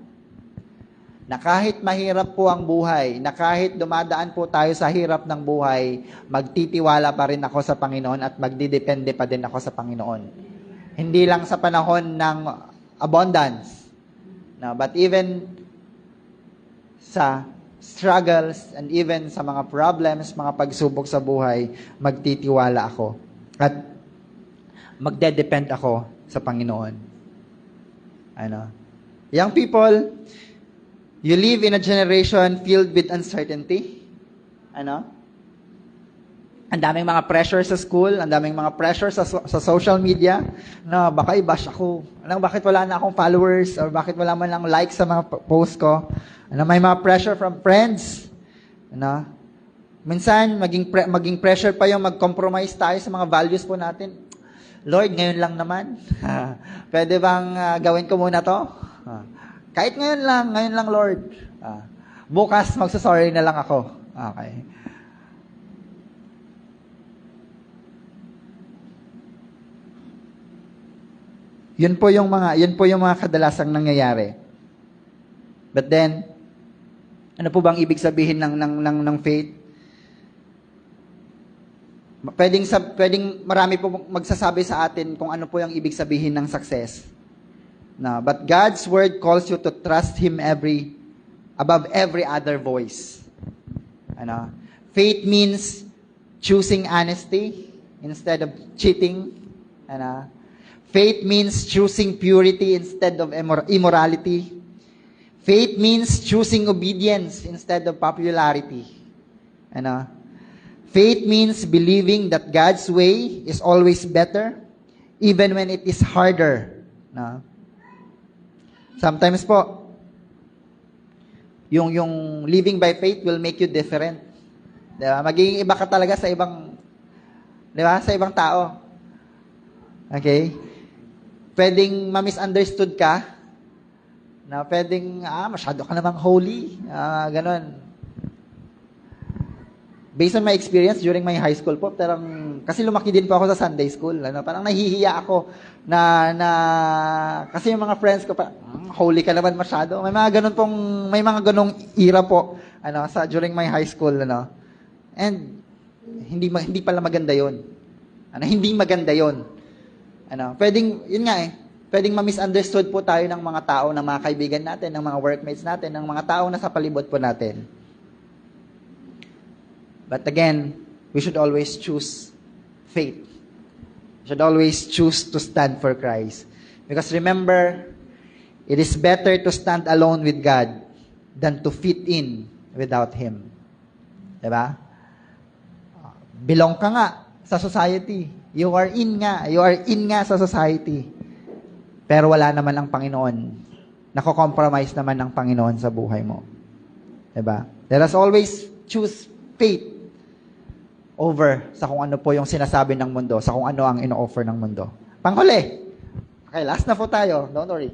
Na kahit mahirap po ang buhay, na kahit dumadaan po tayo sa hirap ng buhay, magtitiwala pa rin ako sa Panginoon at magdidepende pa din ako sa Panginoon. Hindi lang sa panahon ng abundance, but even sa struggles and even sa mga problems, mga pagsubok sa buhay, magtitiwala ako at magdedepend ako sa Panginoon. Young people, you live in a generation filled with uncertainty. Ang daming mga pressure sa school, ang daming mga pressure sa social media, na baka i-bash ako. Bakit wala na akong followers, or bakit wala man lang likes sa mga post ko. May mga pressure from friends. Minsan, maging pressure pa yung mag-compromise tayo sa mga values po natin. Lord, ngayon lang naman. Pwede bang gawin ko muna to? Kahit ngayon lang, Lord. Bukas, magsasorry na lang ako. Okay. Yun po yung mga kadalasang nangyayari. But then, ano po bang ibig sabihin ng faith? Pwedeng marami po magsasabi sa atin kung ano po yung ibig sabihin ng success. But God's word calls you to trust Him above every other voice. Faith means choosing honesty instead of cheating. Faith means choosing purity instead of immorality. Faith means choosing obedience instead of popularity. Faith means believing that God's way is always better, even when it is harder. Sometimes po, yung living by faith will make you different. Diba? Magiging iba ka talaga sa ibang, diba? Sa ibang tao. Okay? Pwedeng ma-misunderstood ka, na pwedeng, masyado ka namang holy, ganon. Based on my experience during my high school po, kasi lumaki din po ako sa Sunday school, parang nahihiya ako kasi yung mga friends ko, holy ka naman masyado. May mga ganong era po, during my high school, and hindi pala maganda yun. Hindi maganda yun. Pwedeng ma-misunderstood po tayo ng mga tao, ng mga kaibigan natin, ng mga workmates natin, ng mga tao na sa palibot po natin. But again, we should always choose faith. We should always choose to stand for Christ. Because remember, it is better to stand alone with God than to fit in without Him. Diba? Belong ka nga sa society. You are in nga sa society. Pero wala naman ang Panginoon. Nako-compromise naman ng Panginoon sa buhay mo. Diba? Let us always choose faith over sa kung ano po yung sinasabi ng mundo, sa kung ano ang ino-offer ng mundo. Panghuli. Okay, last na po tayo. Don't worry.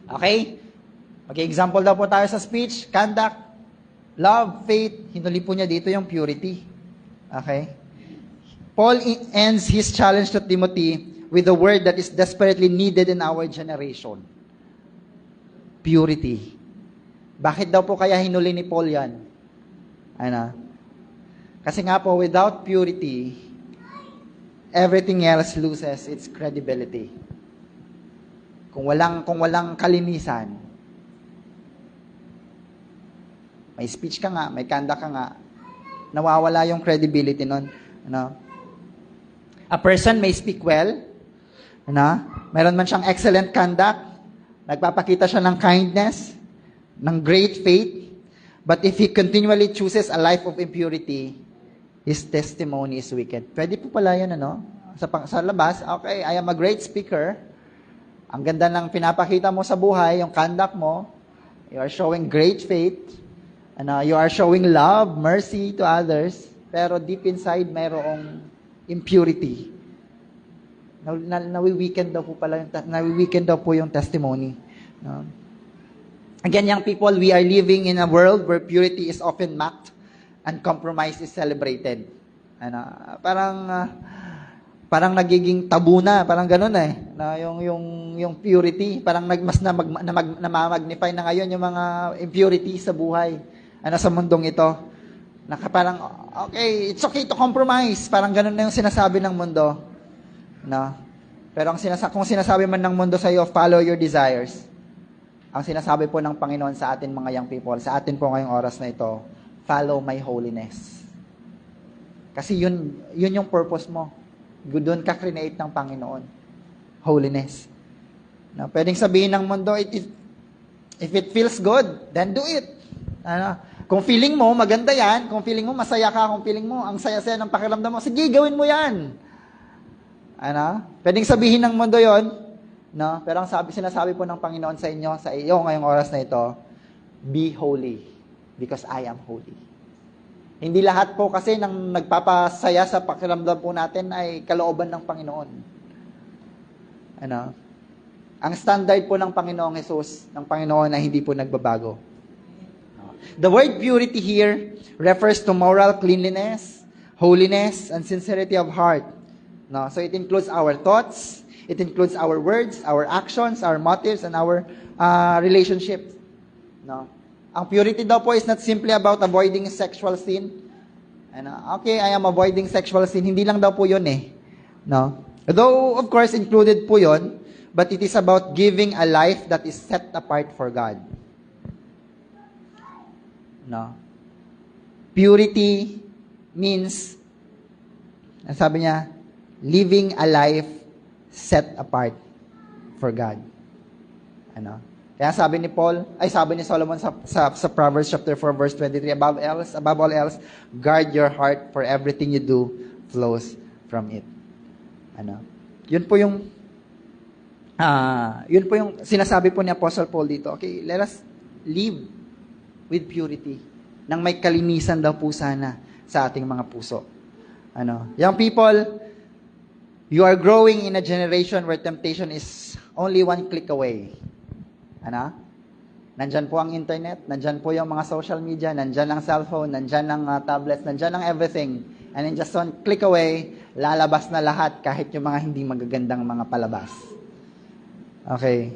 Okay? Mag-example daw po tayo sa speech, conduct, love, faith. Hinuli po niya dito yung purity. Okay? Paul ends his challenge to Timothy with a word that is desperately needed in our generation. Purity. Bakit daw po kaya hinuli ni Paul yan? Ano? Kasi nga po, without purity, everything else loses its credibility. Kung walang kalinisan, may speech ka nga, may conduct ka nga, nawawala yung credibility nun. Ano? A person may speak well, ano? Meron man siyang excellent conduct, nagpapakita siya ng kindness, ng great faith, but if he continually chooses a life of impurity, his testimony is wicked. Pwede po pala yan, ano? Sa labas, okay, I am a great speaker. Ang ganda ng pinapakita mo sa buhay, yung conduct mo, you are showing great faith, and you are showing love, mercy to others, pero deep inside, mayroong impurity. Nawi-weaken daw po yung testimony. No? Again, young people, we are living in a world where purity is often mocked and compromise is celebrated. Ano, parang nagiging tabu na, parang ganoon eh. Na yung purity, parang namamagnify na ngayon yung mga impurity sa buhay. Sa mundong ito. Parang, okay, it's okay to compromise. Parang ganoon na yung sinasabi ng mundo. No? Pero kung sinasabi man ng mundo sa iyo, follow your desires. Ang sinasabi po ng Panginoon sa atin mga young people, sa atin po ngayong oras na ito, follow my holiness. Kasi yun yung purpose mo. Doon ka create ng Panginoon. Holiness. Na pwedeng sabihin ng mundo, if it feels good, then do it. Kung feeling mo, maganda yan. Kung feeling mo, masaya ka. Kung feeling mo, ang saya-saya ng pakiramdam mo, sige, gawin mo yan. Pwedeng sabihin ng mundo yon. No? Pero ang sinasabi po ng Panginoon sa inyo, sa iyo ngayong oras na ito, be holy because I am holy. Hindi lahat po kasi nang nagpapasaya sa pakiramdam po natin ay kalooban ng Panginoon. Ang standard po ng Panginoong Jesus, ng Panginoon ay hindi po nagbabago. The word purity here refers to moral cleanliness, holiness, and sincerity of heart. No? So it includes our thoughts, it includes our words, our actions, our motives, and our relationships. No? Ang purity daw po is not simply about avoiding sexual sin. Okay, I am avoiding sexual sin. Hindi lang daw po yun eh. No? Though, of course, included po yun, but it is about giving a life that is set apart for God. No? Purity means, sabi niya, living a life set apart for God. Kaya sabi ni Solomon sa Proverbs chapter 4 verse 23, above all else, guard your heart for everything you do flows from it. Yun po yung sinasabi po ni Apostle Paul dito. Okay, let us live with purity. Nang may kalinisan daw po sana sa ating mga puso. Young people, you are growing in a generation where temptation is only one click away. Nandyan po ang internet, nandyan po yung mga social media, nandyan ang cellphone, nandyan ang tablets, nandyan ang everything. And in just one click away, lalabas na lahat kahit yung mga hindi magagandang mga palabas. Okay.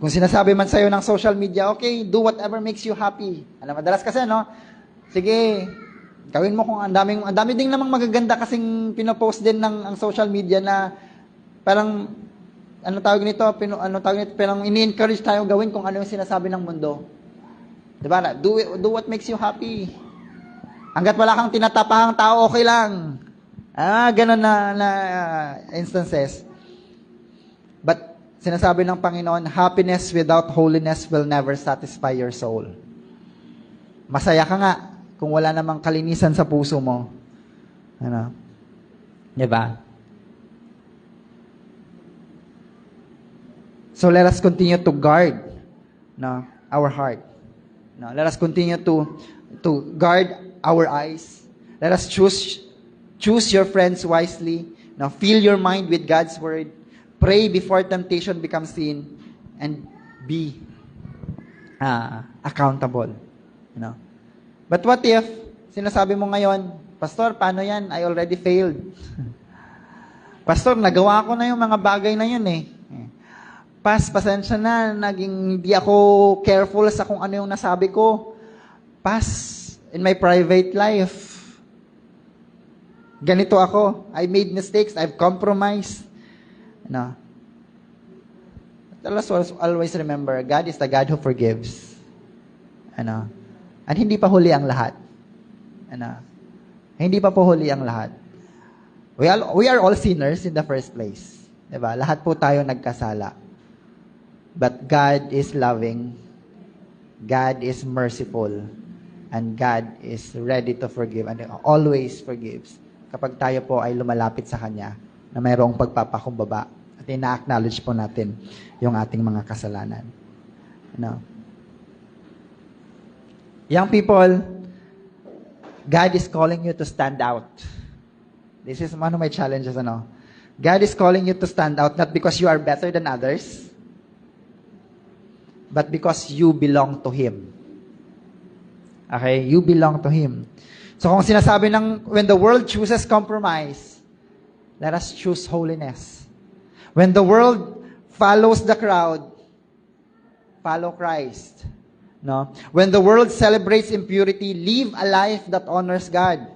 Kung sinasabi man sa'yo ng social media, okay, do whatever makes you happy. Madalas kasi, sige, gawin mo kung ang dami din namang magaganda kasing pinopost din ng ang social media na parang, parang ini-encourage tayo gawin kung ano yung sinasabi ng mundo. Diba? Do what makes you happy. Hanggat wala kang tinatapahang tao, okay lang. Ganun na instances. But sinasabi ng Panginoon, happiness without holiness will never satisfy your soul. Masaya ka nga kung wala namang kalinisan sa puso mo. Ano? Diba? So let us continue to guard our heart. Let us continue to guard our eyes. Let us choose your friends wisely. Fill your mind with God's word. Pray before temptation becomes sin, and be accountable. But what if sinasabi mo ngayon, Pastor, paano yan? I already failed. Pastor, nagawa ko na yung mga bagay na yun eh. Pasensya na, naging hindi ako careful sa kung ano yung nasabi ko. In my private life. Ganito ako. I made mistakes. I've compromised. Let us always remember, God is the God who forgives. And hindi pa huli ang lahat. Hindi pa po huli ang lahat. We are all sinners in the first place. Diba? Lahat po tayo nagkasala. But God is loving, God is merciful, and God is ready to forgive and always forgives. Kapag tayo po ay lumalapit sa Kanya na mayroong pagpapakumbaba at ina-acknowledge po natin yung ating mga kasalanan. Young people, God is calling you to stand out. This is one of my challenges. God is calling you to stand out not because you are better than others, but because you belong to Him. Okay? You belong to Him. So kung sinasabi when the world chooses compromise, let us choose holiness. When the world follows the crowd, follow Christ. When the world celebrates impurity, live a life that honors God.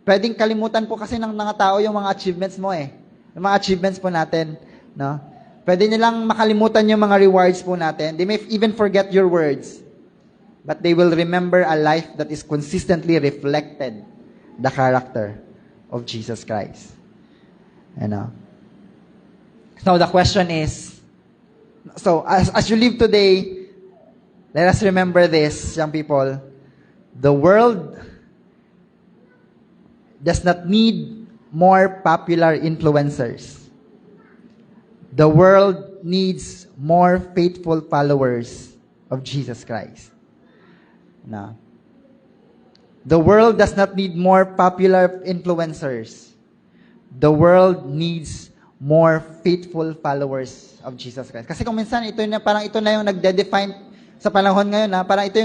Pwedeng kalimutan po kasi ng mga tao yung mga achievements mo eh. Yung mga achievements po natin. Pwede nilang makalimutan yung mga rewards po natin. They may even forget your words. But they will remember a life that is consistently reflected the character of Jesus Christ. So the question is, as you live today, let us remember this, young people. The world does not need more popular influencers. The world needs more faithful followers of Jesus Christ. The world does not need more popular influencers. The world needs more faithful followers of Jesus Christ. Kasi kung minsan ito na yung nagde-define sa panahon ngayon, parang ito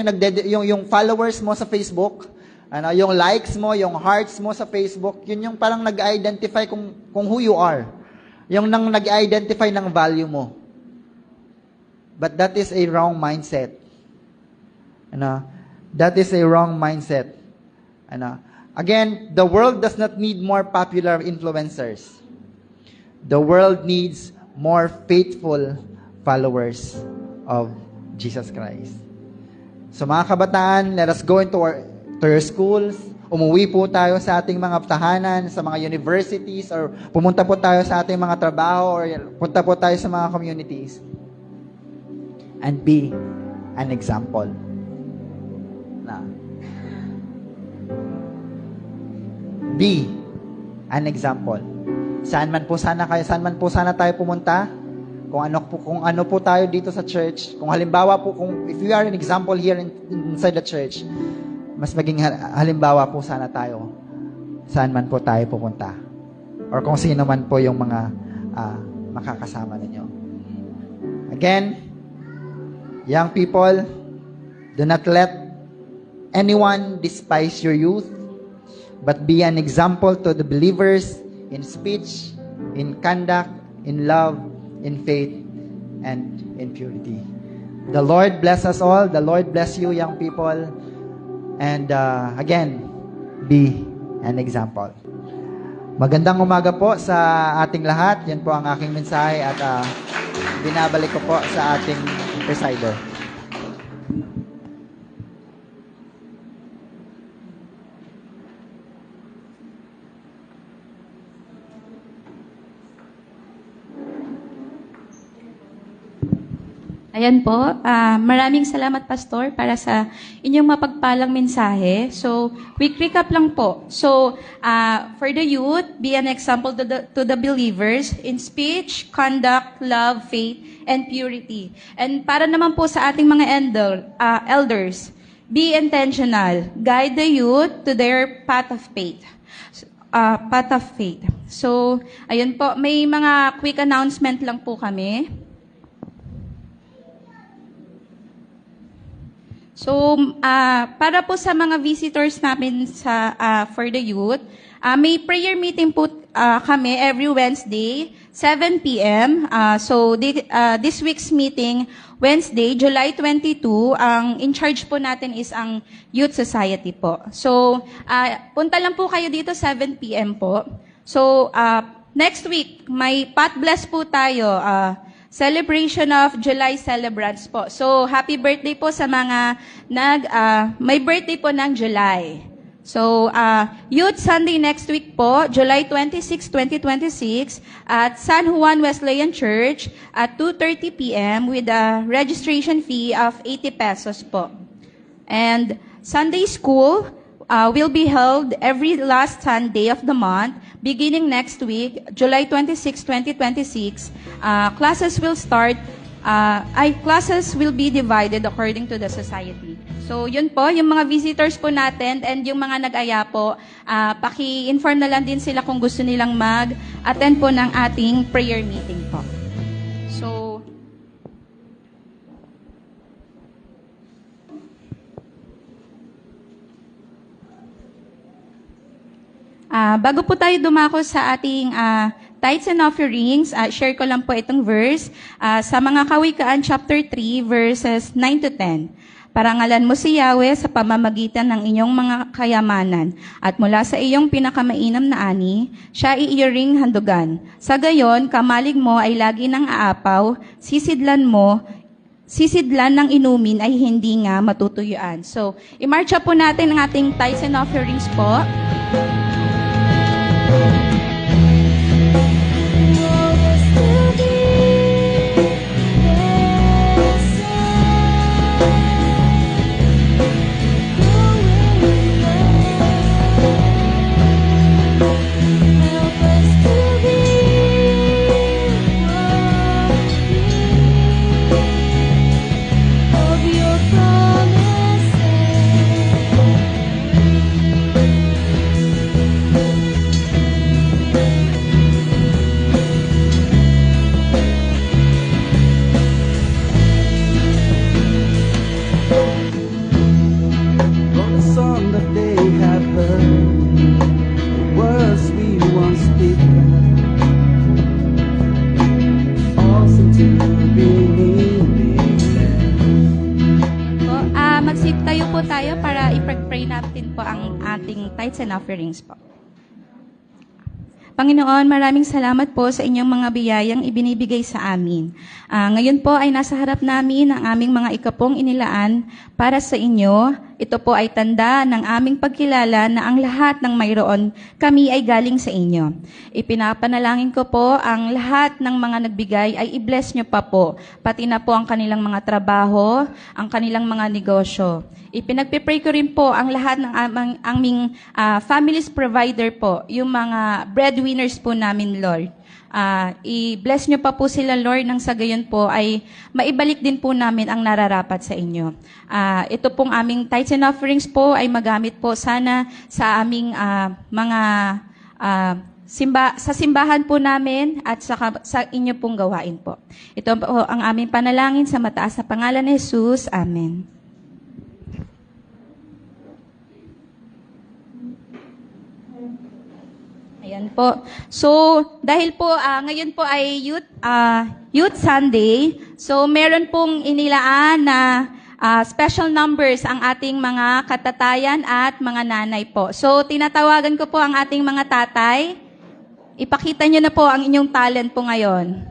yung yung followers mo sa Facebook, yung likes mo, yung hearts mo sa Facebook, yun yung parang nag-identify kung who you are. Yung nag-identify ng value mo. But that is a wrong mindset. That is a wrong mindset. Again, the world does not need more popular influencers. The world needs more faithful followers of Jesus Christ. So mga kabataan, let us go into your schools. Umuwi po tayo sa ating mga tahanan, sa mga universities, or pumunta po tayo sa ating mga trabaho, or punta po tayo sa mga communities. And be an example. Be an example. Saan man po sana tayo pumunta, kung ano po tayo dito sa church, kung halimbawa po, if we are an example here inside the church, mas maging halimbawa po sana tayo saan man po tayo pupunta. Or kung sino man po yung mga makakasama ninyo. Again, young people, do not let anyone despise your youth, but be an example to the believers in speech, in conduct, in love, in faith, and in purity. The Lord bless us all. The Lord bless you, young people. And again, be an example. Magandang umaga po sa ating lahat. Yan po ang aking mensahe at binabalik ko po sa ating presider. Ayan po, maraming salamat Pastor para sa inyong mapagpalang mensahe. So, quick recap lang po. So, for the youth, be an example to the believers in speech, conduct, love, faith, and purity. And para naman po sa ating mga elders, be intentional. Guide the youth to their path of faith. So, ayun po, may mga quick announcement lang po kami. So, para po sa mga visitors namin for the youth, may prayer meeting po kami every Wednesday, 7 p.m. So, this week's meeting, Wednesday, July 22, ang in charge po natin is ang Youth Society po. So, punta lang po kayo dito 7 p.m. po. So, next week, may Pot Bless po tayo, celebration of July celebrants po. So, happy birthday po sa mga may birthday po ng July. So, Youth Sunday next week po, July 26, 2026, at San Juan Wesleyan Church at 2:30 p.m. with a registration fee of 80 pesos po. And Sunday School will be held every last Sunday of the month, beginning next week, July 26, 2026. Classes will start, classes will be divided according to the society. So, yun po, yung mga visitors po natin and yung mga nag-aya po, paki-inform na lang din sila kung gusto nilang mag-attend po ng ating prayer meeting po. So, bago po tayo dumako sa ating tithes and offerings, share ko lang po itong verse sa mga Kawikaan chapter 3 verses 9 to 10. Parangalan mo si Yahweh sa pamamagitan ng inyong mga kayamanan, at mula sa iyong pinakamainam na ani, siya iiring handugan. Sa gayon, kamalig mo ay lagi ng aapaw, sisidlan ng inumin ay hindi nga matutuyuan. So, imarcha po natin ang ating tithes and offerings po. Magtayo po tayo para ipag-pray natin po ang ating tithes and offerings po. Panginoon, maraming salamat po sa inyong mga biyayang ibinibigay sa amin. Ngayon po ay nasa harap namin ang aming mga ikapong inilaan para sa inyo. Ito po ay tanda ng aming pagkilala na ang lahat ng mayroon kami ay galing sa inyo. Ipinapanalangin ko po ang lahat ng mga nagbigay ay i-bless nyo pa po, pati na po ang kanilang mga trabaho, ang kanilang mga negosyo. Ipinagpipray ko rin po ang lahat ng aming family's provider po, yung mga breadwinners po namin, Lord. I-bless nyo pa po sila, Lord, nang sa gayon po ay maibalik din po namin ang nararapat sa inyo. Ito pong aming tithes and offerings po ay magamit po sana sa aming mga sa simbahan po namin at sa inyo pong gawain po. Ito po ang aming panalangin sa mataas na pangalan ni Jesus. Amen. Ayan po. So, dahil po ngayon po ay Youth Sunday, so meron pong inilaan na special numbers ang ating mga katatayan at mga nanay po. So, tinatawagan ko po ang ating mga tatay. Ipakita nyo na po ang inyong talent po ngayon.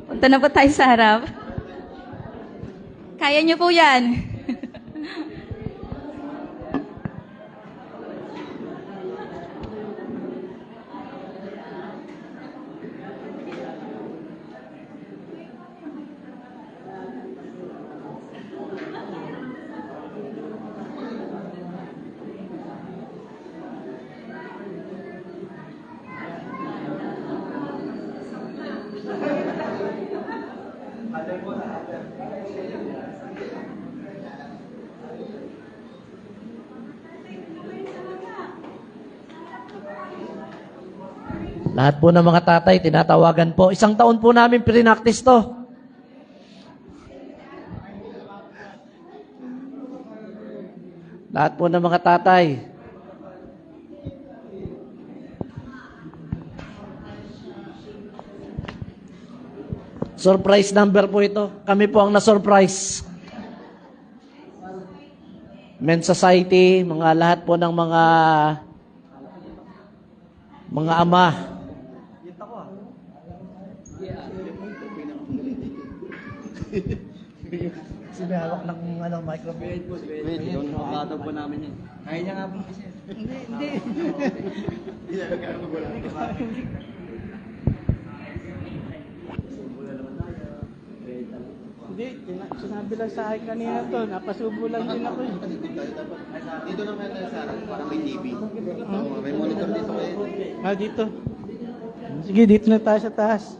Punta na po tayo sa harap. Kaya nyo po yan. Lahat po ng mga tatay, tinatawagan po. 1 taon po namin pinaktis to. Lahat po ng mga tatay. Surprise number po ito. Kami po ang na-surprise. Men's Society, mga lahat po ng mga ama. Kasi may hawak ng microphone. Wait, yung nakataw po namin yan. Kaya niya nga po kasi. Hindi. Hindi, sinabi lang sa akin kanina to, napasubo lang din ako eh. Dito naman tayo sa harap, parang may TV. May monitor dito kayo. Dito. Sige, dito na tayo sa taas.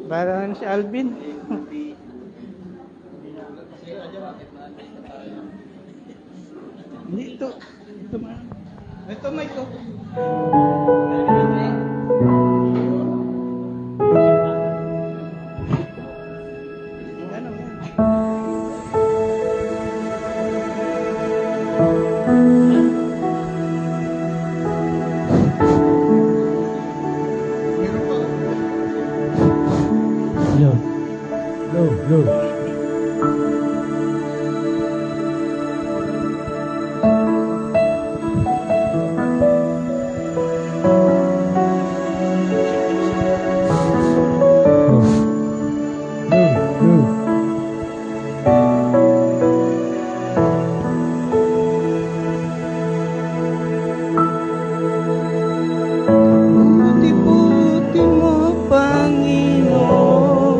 Parang si Alvin. Dito. Ito man. Ito may ito. Ano yan? Buti-buti mo, Panginoon.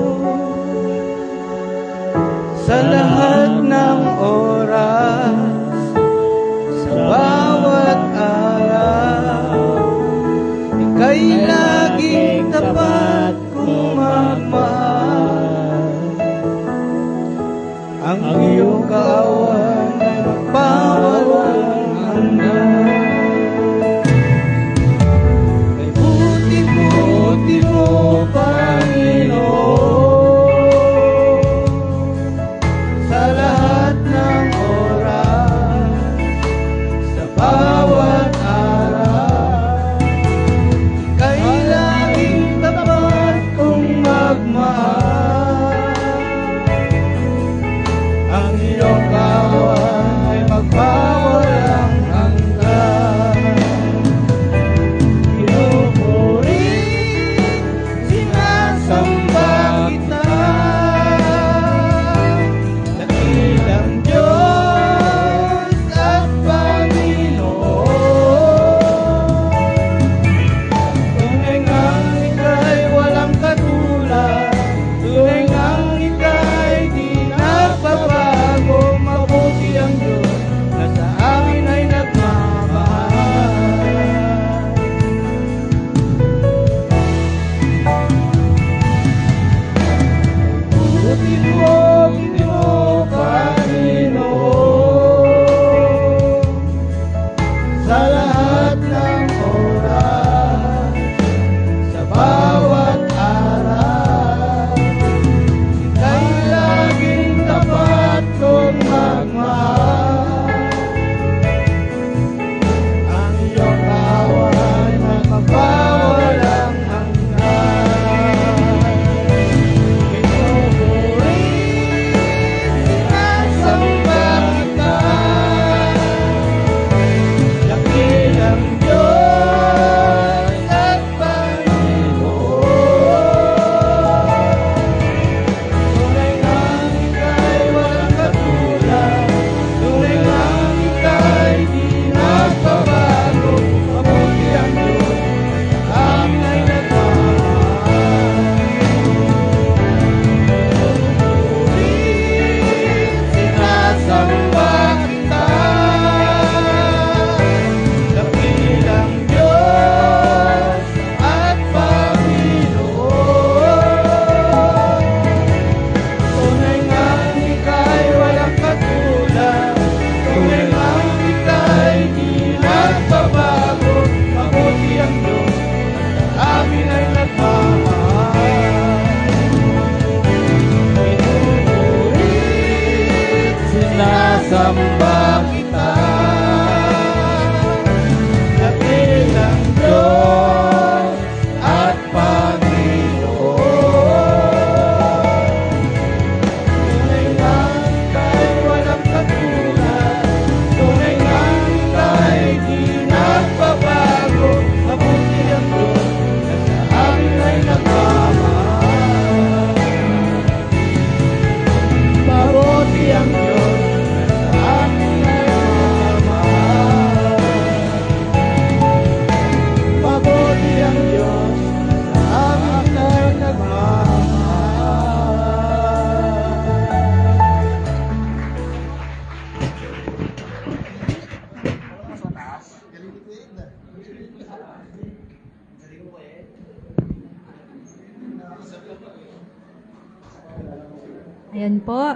Ayan po.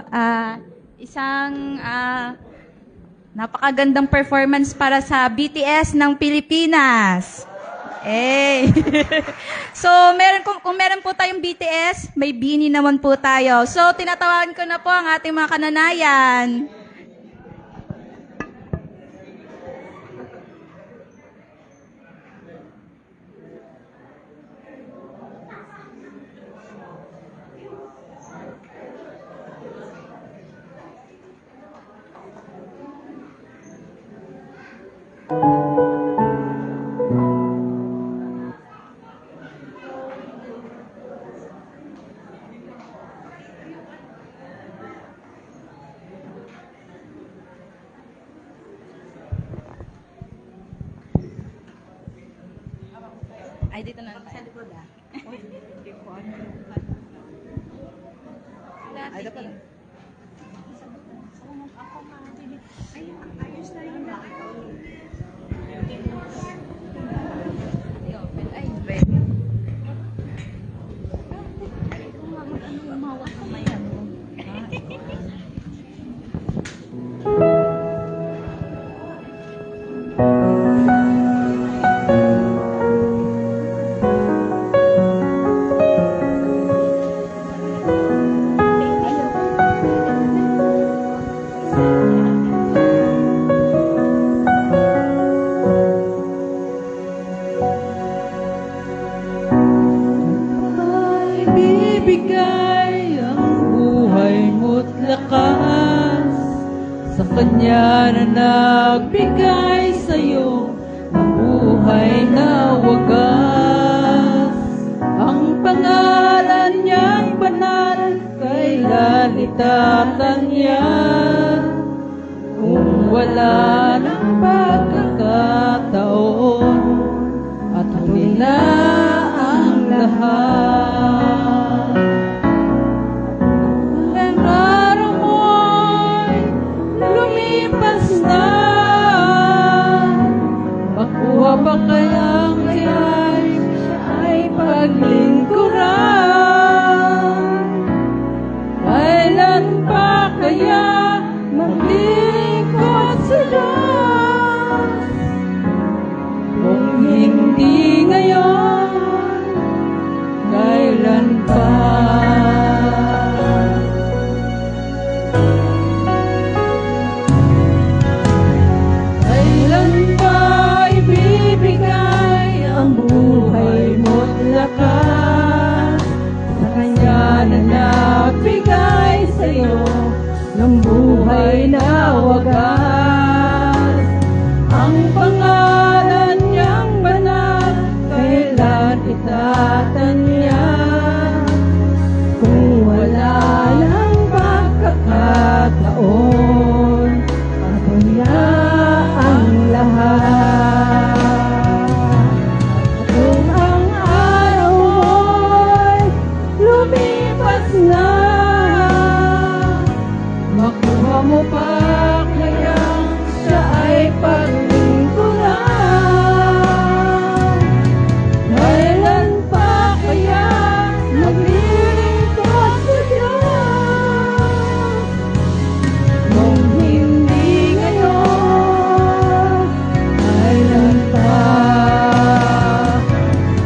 Isang napakagandang performance para sa BTS ng Pilipinas. So, kung meron po tayong BTS, may BINI naman po tayo. So, tinatawagan ko na po ang ating mga kananayan. Ay, dito na tayo. Sa likod Ay, dapat. Ay, babe. Ibibigay ang buhay mo't lakas sa Kanya na nagbigay sa'yo ng buhay na wagas. Ang pangalan niyang banal, kailan itatangyan? Kung wala ng pagkakataon at huli na ang lahat. Ang araw mo'y lumipas na, makuha pa kayang kaya'y siya ay paglingkuran? Kailan pa kaya maglingkod sa Diyos? Kung hindi ngayon, kailan pa? Kailan pa ibibigay ang buhay mo't lakas sa Kanya na nagbigay sa'yo ng buhay na wagas? Ang pangalan niyang banal, kailan itatangyan? Kung wala ng pagkakataon, ako na ang lahat. Kung ang araw mo'y lumipas na, makuha mo pa kayang siya ay paglingkuran? Kailan pa kaya maglilingkod sa Diyos? Kung hindi ngayon, kailan pa?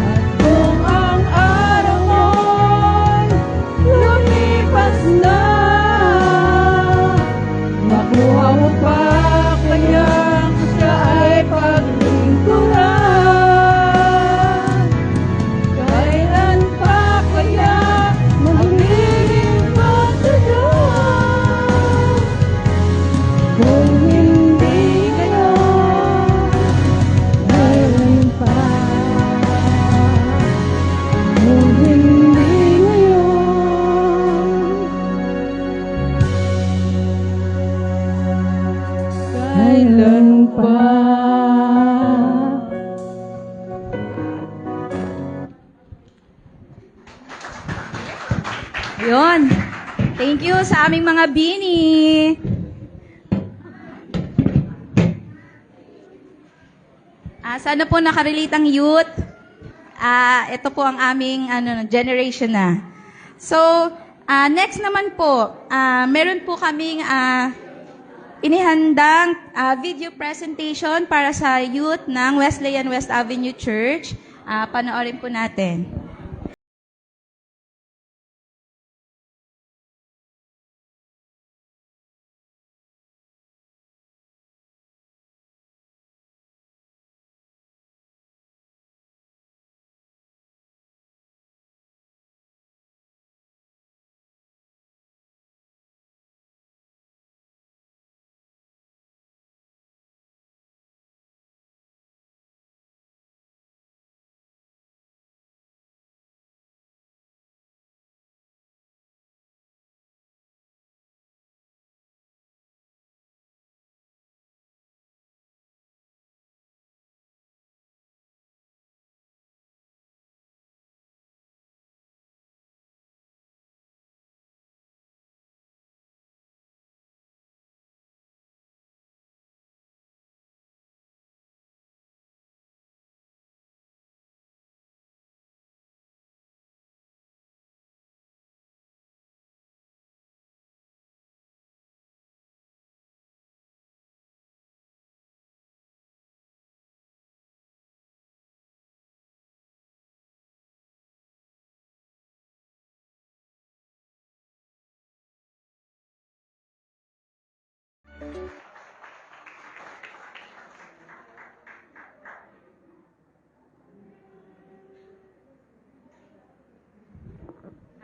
At kung ang araw mo'y lumipas na, makuha mo pa kayang siya ay paglingkuran? Kailan pa kaya maglilingkod sa Diyos? Kung hindi ngayon, kailan pa? Kung hindi ngayon, kailan pa? Yun. Thank you sa aming mga BINI. Sana po nakarelate ang youth. Ito po ang aming generation na. So, Next naman po, meron po kaming inihandang video presentation para sa youth ng Wesleyan West Avenue Church. Panoorin po natin.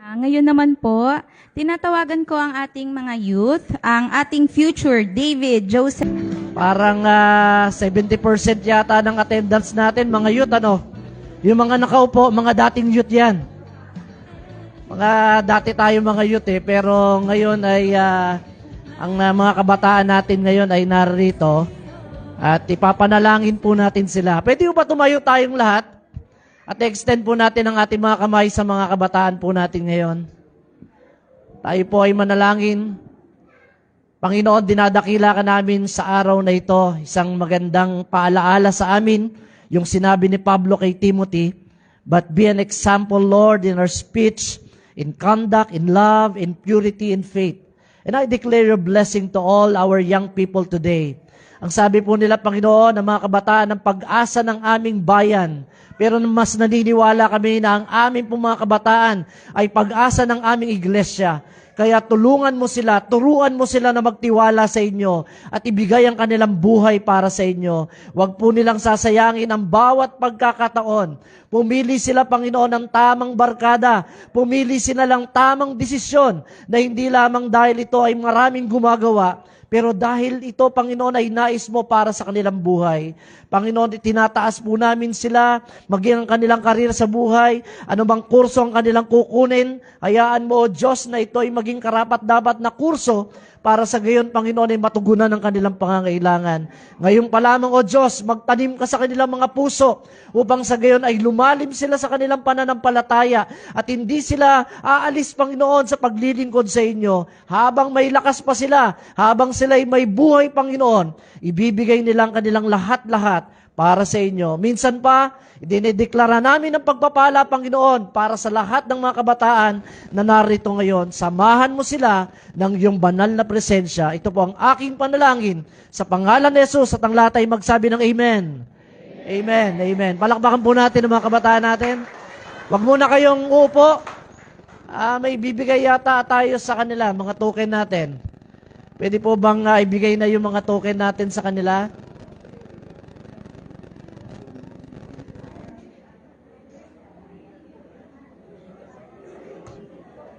Ngayon naman po, tinatawagan ko ang ating mga youth, ang ating future, David, Joseph. Parang 70% yata ng attendance natin, mga youth, ano? Yung mga nakaupo, mga dating youth yan. Mga dati tayo mga youth pero ngayon ay ang mga kabataan natin ngayon ay narito at ipapanalangin po natin sila. Pwede ba tumayo tayong lahat? At extend po natin ang ating mga kamay sa mga kabataan po natin ngayon. Tayo po ay manalangin. Panginoon, dinadakila ka namin sa araw na ito. Isang magandang paalaala sa amin, yung sinabi ni Pablo kay Timothy, but be an example, Lord, in our speech, in conduct, in love, in purity, in faith. And I declare your blessing to all our young people today. Ang sabi po nila, Panginoon, ang mga kabataan ng pag-asa ng aming bayan. Pero mas naniniwala kami na ang aming pong mga kabataan ay pag-asa ng aming iglesia. Kaya tulungan mo sila, turuan mo sila na magtiwala sa inyo at ibigay ang kanilang buhay para sa inyo. Huwag po nilang sasayangin ang bawat pagkakataon. Pumili sila, Panginoon, ng tamang barkada. Pumili sila ng tamang desisyon na hindi lamang dahil ito ay maraming gumagawa, pero dahil ito, Panginoon, ay nais mo para sa kanilang buhay. Panginoon, tinataas po namin sila, maging ang kanilang karir sa buhay, ano bang kurso ang kanilang kukunin, hayaan mo, O Diyos, na ito ay maging karapat-dapat na kurso para sa gayon, Panginoon, ay matugunan ang kanilang pangangailangan. Ngayon pa lamang, O Diyos, magtanim ka sa kanilang mga puso upang sa gayon ay lumalim sila sa kanilang pananampalataya at hindi sila aalis, Panginoon, sa paglilingkod sa inyo. Habang may lakas pa sila, habang sila ay may buhay, Panginoon, ibibigay nilang kanilang lahat-lahat para sa inyo. Minsan pa, dinideklara namin ang pagpapala, Panginoon, para sa lahat ng mga kabataan na narito ngayon. Samahan mo sila ng iyong banal na presensya. Ito po ang aking panalangin sa pangalan ni Jesus at ang lahat ay magsabi ng Amen. Amen. Amen. Palakpakan po natin ang mga kabataan natin. Huwag muna kayong uupo. May bibigay yata tayo sa kanila, mga token natin. Pwede po bang ibigay na yung mga token natin sa kanila?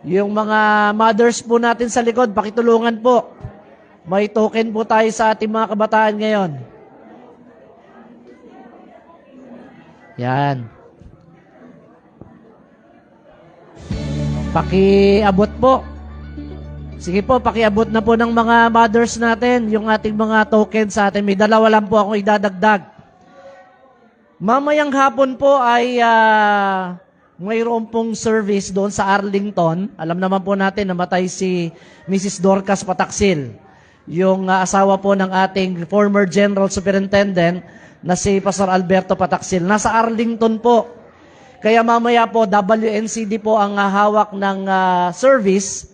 Yung mga mothers po natin sa likod, pakitulungan po. May token po tayo sa ating mga kabataan ngayon. Yan. Pakiabot po. Sige po, pakiabot na po ng mga mothers natin yung ating mga token sa atin. May dalawa lang po akong idadagdag. Mamayang hapon po ay mayroon pong service doon sa Arlington. Alam naman po natin, namatay si Mrs. Dorcas Pataksil, yung asawa po ng ating former General Superintendent na si Pastor Alberto Pataksil. Nasa Arlington po. Kaya mamaya po, WNCD po ang hawak ng service.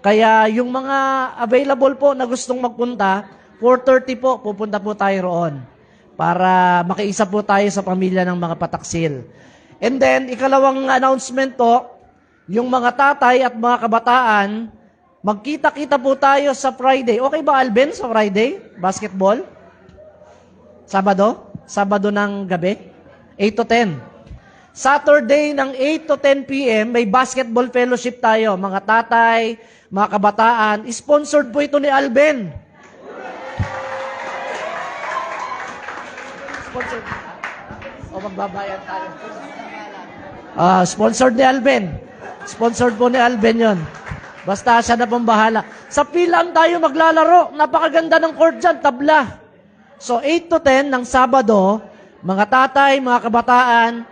Kaya yung mga available po na gustong magpunta, 4:30 po, pupunta po tayo roon para makiisa po tayo sa pamilya ng mga pataksil. And then, ikalawang announcement po, yung mga tatay at mga kabataan, magkita-kita po tayo sa Friday. Okay ba, Alben, sa Friday? Basketball? Sabado? Sabado ng gabi? 8 to 10. Saturday ng 8 to 10 p.m., may basketball fellowship tayo. Mga tatay, mga kabataan. Sponsored po ito ni Alben. Sponsored. O magbabayad tayo. Sponsored ni Alben. Sponsored po ni Alben yon. Basta siya na pong bahala. Sa Pilam tayo maglalaro. Napakaganda ng court dyan, tabla. So, 8 to 10 ng Sabado, mga tatay, mga kabataan,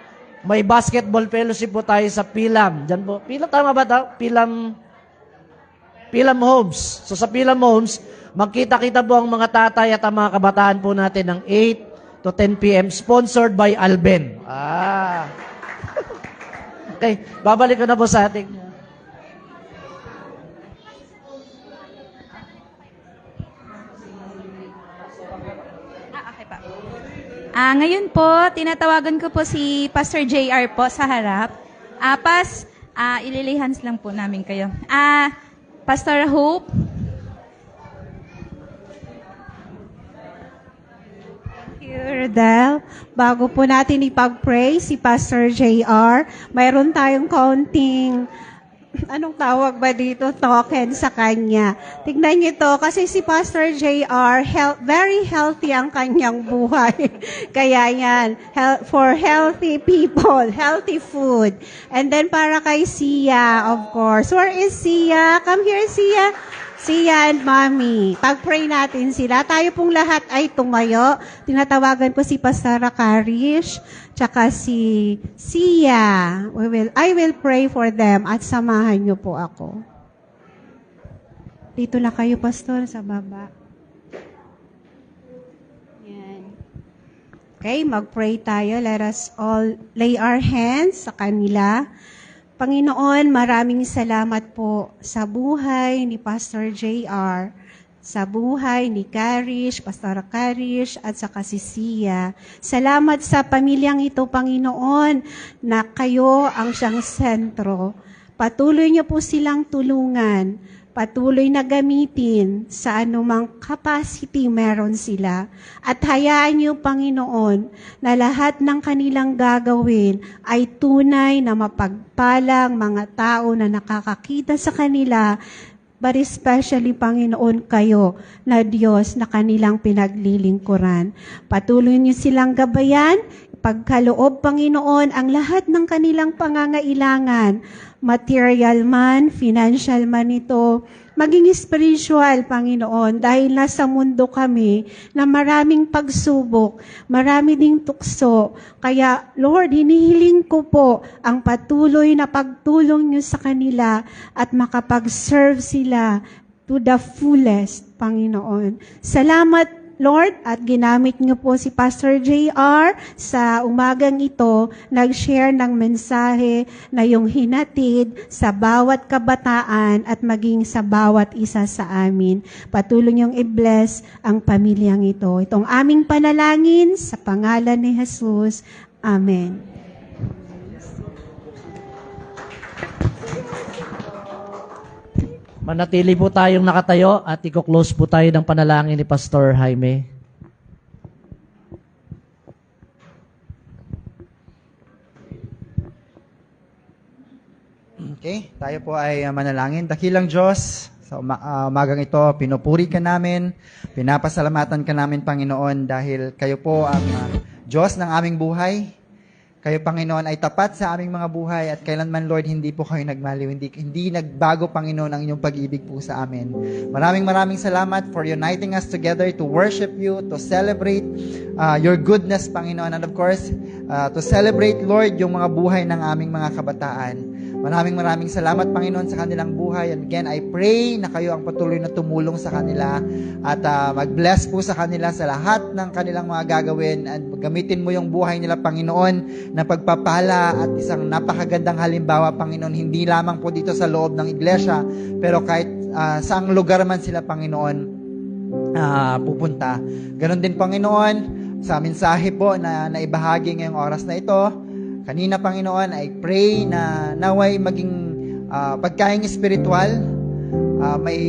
may basketball fellowship po tayo sa Pilam. Diyan po. Pilam, tama ba ito? Pilam Homes. So, sa Pilam Homes, magkita-kita po ang mga tatay at ang mga kabataan po natin ng 8 to 10 p.m. Sponsored by Alben. Okay, babalik ko na po sa ating... Okay pa. Ngayon po, tinatawagan ko po si Pastor JR po sa harap. Ililihans lang po namin kayo. Pastor Hope. Rodel, bago po natin ipag-pray si Pastor JR, mayroon tayong kaunting, anong tawag ba dito, token sa kanya. Tignan niyo to, kasi si Pastor JR, very healthy ang kanyang buhay. Kaya yan, for healthy people, healthy food. And then para kay Sia, of course. Where is Sia? Come here, Sia. Sia and Mommy. Pag-pray natin sila. Tayo pong lahat ay tumayo. Tinatawagan ko si Pastor Karish, tsaka si Sia. I will pray for them at samahan niyo po ako. Dito na kayo, Pastor, sa baba. Yan. Okay, mag-pray tayo. Let us all lay our hands sa kanila. Panginoon, maraming salamat po sa buhay ni Pastor JR, sa buhay ni Karish, Pastor Karish, at saka si Sia. Salamat sa pamilyang ito, Panginoon, na kayo ang siyang sentro. Patuloy niyo po silang tulungan, patuloy na gamitin sa anumang capacity meron sila. At hayaan niyo, Panginoon, na lahat ng kanilang gagawin ay tunay na mapagpalang mga tao na nakakakita sa kanila, but especially, Panginoon, kayo na Diyos na kanilang pinaglilingkuran. Patuloy niyo silang gabayan, pagkaloob, Panginoon, ang lahat ng kanilang pangangailangan, material man, financial man ito, maging spiritual, Panginoon, dahil nasa mundo kami na maraming pagsubok, marami ding tukso. Kaya, Lord, hinihiling ko po ang patuloy na pagtulong niyo sa kanila at makapag-serve sila to the fullest, Panginoon. Salamat, Lord, at ginamit niyo po si Pastor JR sa umagang ito, nag-share ng mensahe na yung hinatid sa bawat kabataan at maging sa bawat isa sa amin. Patuloy niyong i-bless ang pamilyang ito. Itong aming panalangin sa pangalan ni Jesus. Amen. Manatili po tayong nakatayo at i-close po tayo ng panalangin ni Pastor Jaime. Okay, tayo po ay manalangin. Dakilang Diyos, sa umagang ito, pinupuri ka namin, pinapasalamatan ka namin, Panginoon, dahil kayo po ang Diyos ng aming buhay. Kayo, Panginoon, ay tapat sa aming mga buhay at kailanman, Lord, hindi po kayo nagmaliw, hindi nagbago, Panginoon, ang inyong pag-ibig po sa amin. Maraming salamat for uniting us together to worship you, to celebrate your goodness, Panginoon, and of course, to celebrate, Lord, yung mga buhay ng aming mga kabataan. Maraming salamat, Panginoon, sa kanilang buhay. And again, I pray na kayo ang patuloy na tumulong sa kanila at mag-bless po sa kanila sa lahat ng kanilang mga gagawin at gamitin mo yung buhay nila, Panginoon, na pagpapala at isang napakagandang halimbawa, Panginoon, hindi lamang po dito sa loob ng iglesia, pero kahit saang lugar man sila, Panginoon, pupunta. Ganon din, Panginoon, sa mensahe po na naibahagi ngayong oras na ito, kanina, Panginoon, I pray na naway maging pagkaing espiritual, may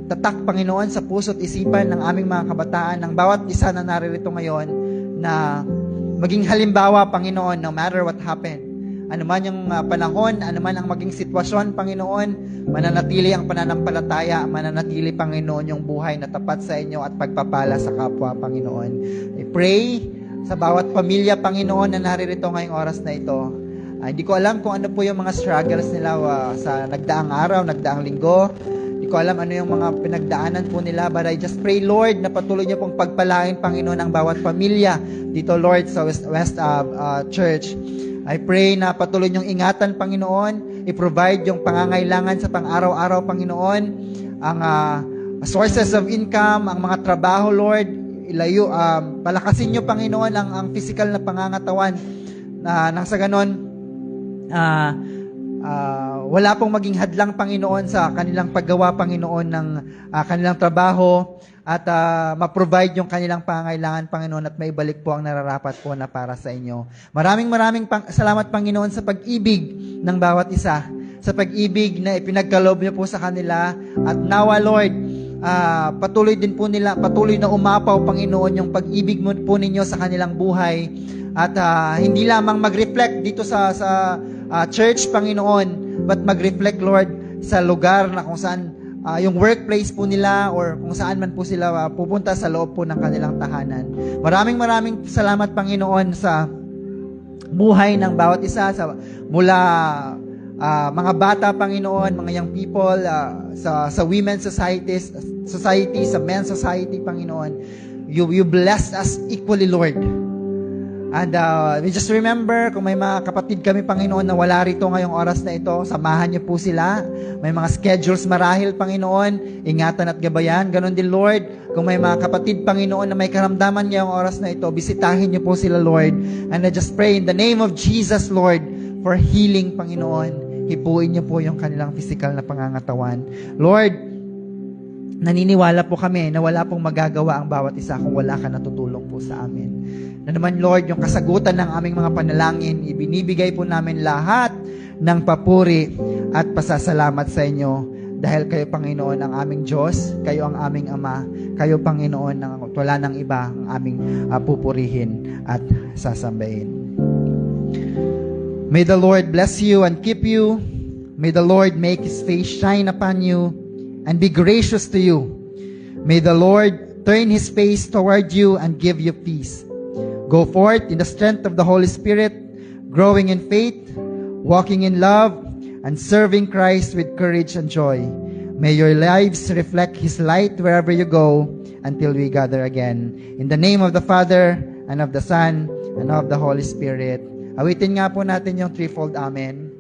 tatak, Panginoon, sa puso't isipan ng aming mga kabataan, ng bawat isa na naririto ngayon, na maging halimbawa, Panginoon, no matter what happened. Ano man yung panahon, ano man ang maging sitwasyon, Panginoon, mananatili ang pananampalataya, mananatili, Panginoon, yung buhay na tapat sa inyo at pagpapala sa kapwa, Panginoon. I pray sa bawat pamilya, Panginoon, na naririto ngayong oras na ito. Hindi ko alam kung ano po yung mga struggles nila sa nagdaang araw, nagdaang linggo. Hindi ko alam ano yung mga pinagdaanan po nila, but I just pray, Lord, na patuloy niyo pong pagpalain, Panginoon, ang bawat pamilya dito, Lord, sa West Church. I pray na patuloy niyong ingatan, Panginoon, i-provide yung pangangailangan sa pang-araw-araw, Panginoon, ang sources of income, ang mga trabaho, Lord, ilayo, palakasin niyo, Panginoon, ang physical na pangangatawan, na nang sa ganon, wala pong maging hadlang, Panginoon, sa kanilang paggawa, Panginoon, ng kanilang trabaho, at ma-provide yung kanilang pangangailangan, Panginoon, at maibalik po ang nararapat po na para sa inyo. Maraming salamat, Panginoon, sa pag-ibig ng bawat isa, sa pag-ibig na ipinagkaloob niyo po sa kanila, at nawa, Lord, patuloy na umapaw, Panginoon, yung pag-ibig mo po ninyo sa kanilang buhay, at hindi lamang mag-reflect dito sa church, Panginoon, but mag-reflect, Lord, sa lugar na kung saan yung workplace po nila, or kung saan man po sila pupunta sa loob po ng kanilang tahanan. Maraming salamat, Panginoon, sa buhay ng bawat isa, mula mga bata, Panginoon, mga young people, sa women's society, sa men's society, Panginoon. You blessed us equally, Lord. And we just remember, kung may mga kapatid kami, Panginoon, na wala rito ngayong oras na ito, samahan niyo po sila. May mga schedules marahil, Panginoon, ingatan at gabayan. Ganon din, Lord, kung may mga kapatid, Panginoon, na may karamdaman ngayong oras na ito, bisitahin niyo po sila, Lord. And I just pray in the name of Jesus, Lord, for healing, Panginoon. Hipuin niyo po yung kanilang physical na pangangatawan. Lord, naniniwala po kami na wala pong magagawa ang bawat isa kung wala ka natutulong po sa amin. Na naman, Lord, yung kasagutan ng aming mga panalangin, ibinibigay po namin lahat ng papuri at pasasalamat sa inyo. Dahil kayo, Panginoon, ang aming Diyos, kayo ang aming Ama, kayo, Panginoon, wala ng iba ang aming pupurihin at sasambahin. May the Lord bless you and keep you. May the Lord make His face shine upon you and be gracious to you. May the Lord turn His face toward you and give you peace. Go forth in the strength of the Holy Spirit, growing in faith, walking in love, and serving Christ with courage and joy. May your lives reflect His light wherever you go until we gather again. In the name of the Father, and of the Son, and of the Holy Spirit. Awitin nga po natin yung threefold Amen.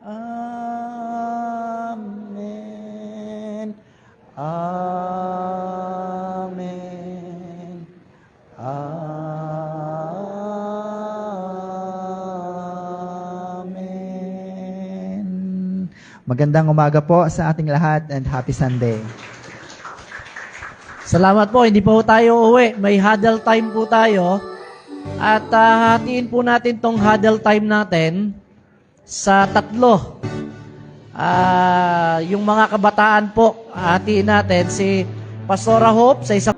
Amen. Amen. Amen. Magandang umaga po sa ating lahat and happy Sunday. Salamat po, hindi po tayo uuwi. May huddle time po tayo. At hatiin po natin tong huddle time natin sa 3. Yung mga kabataan po, hatiin natin si Pastora Hope sa isang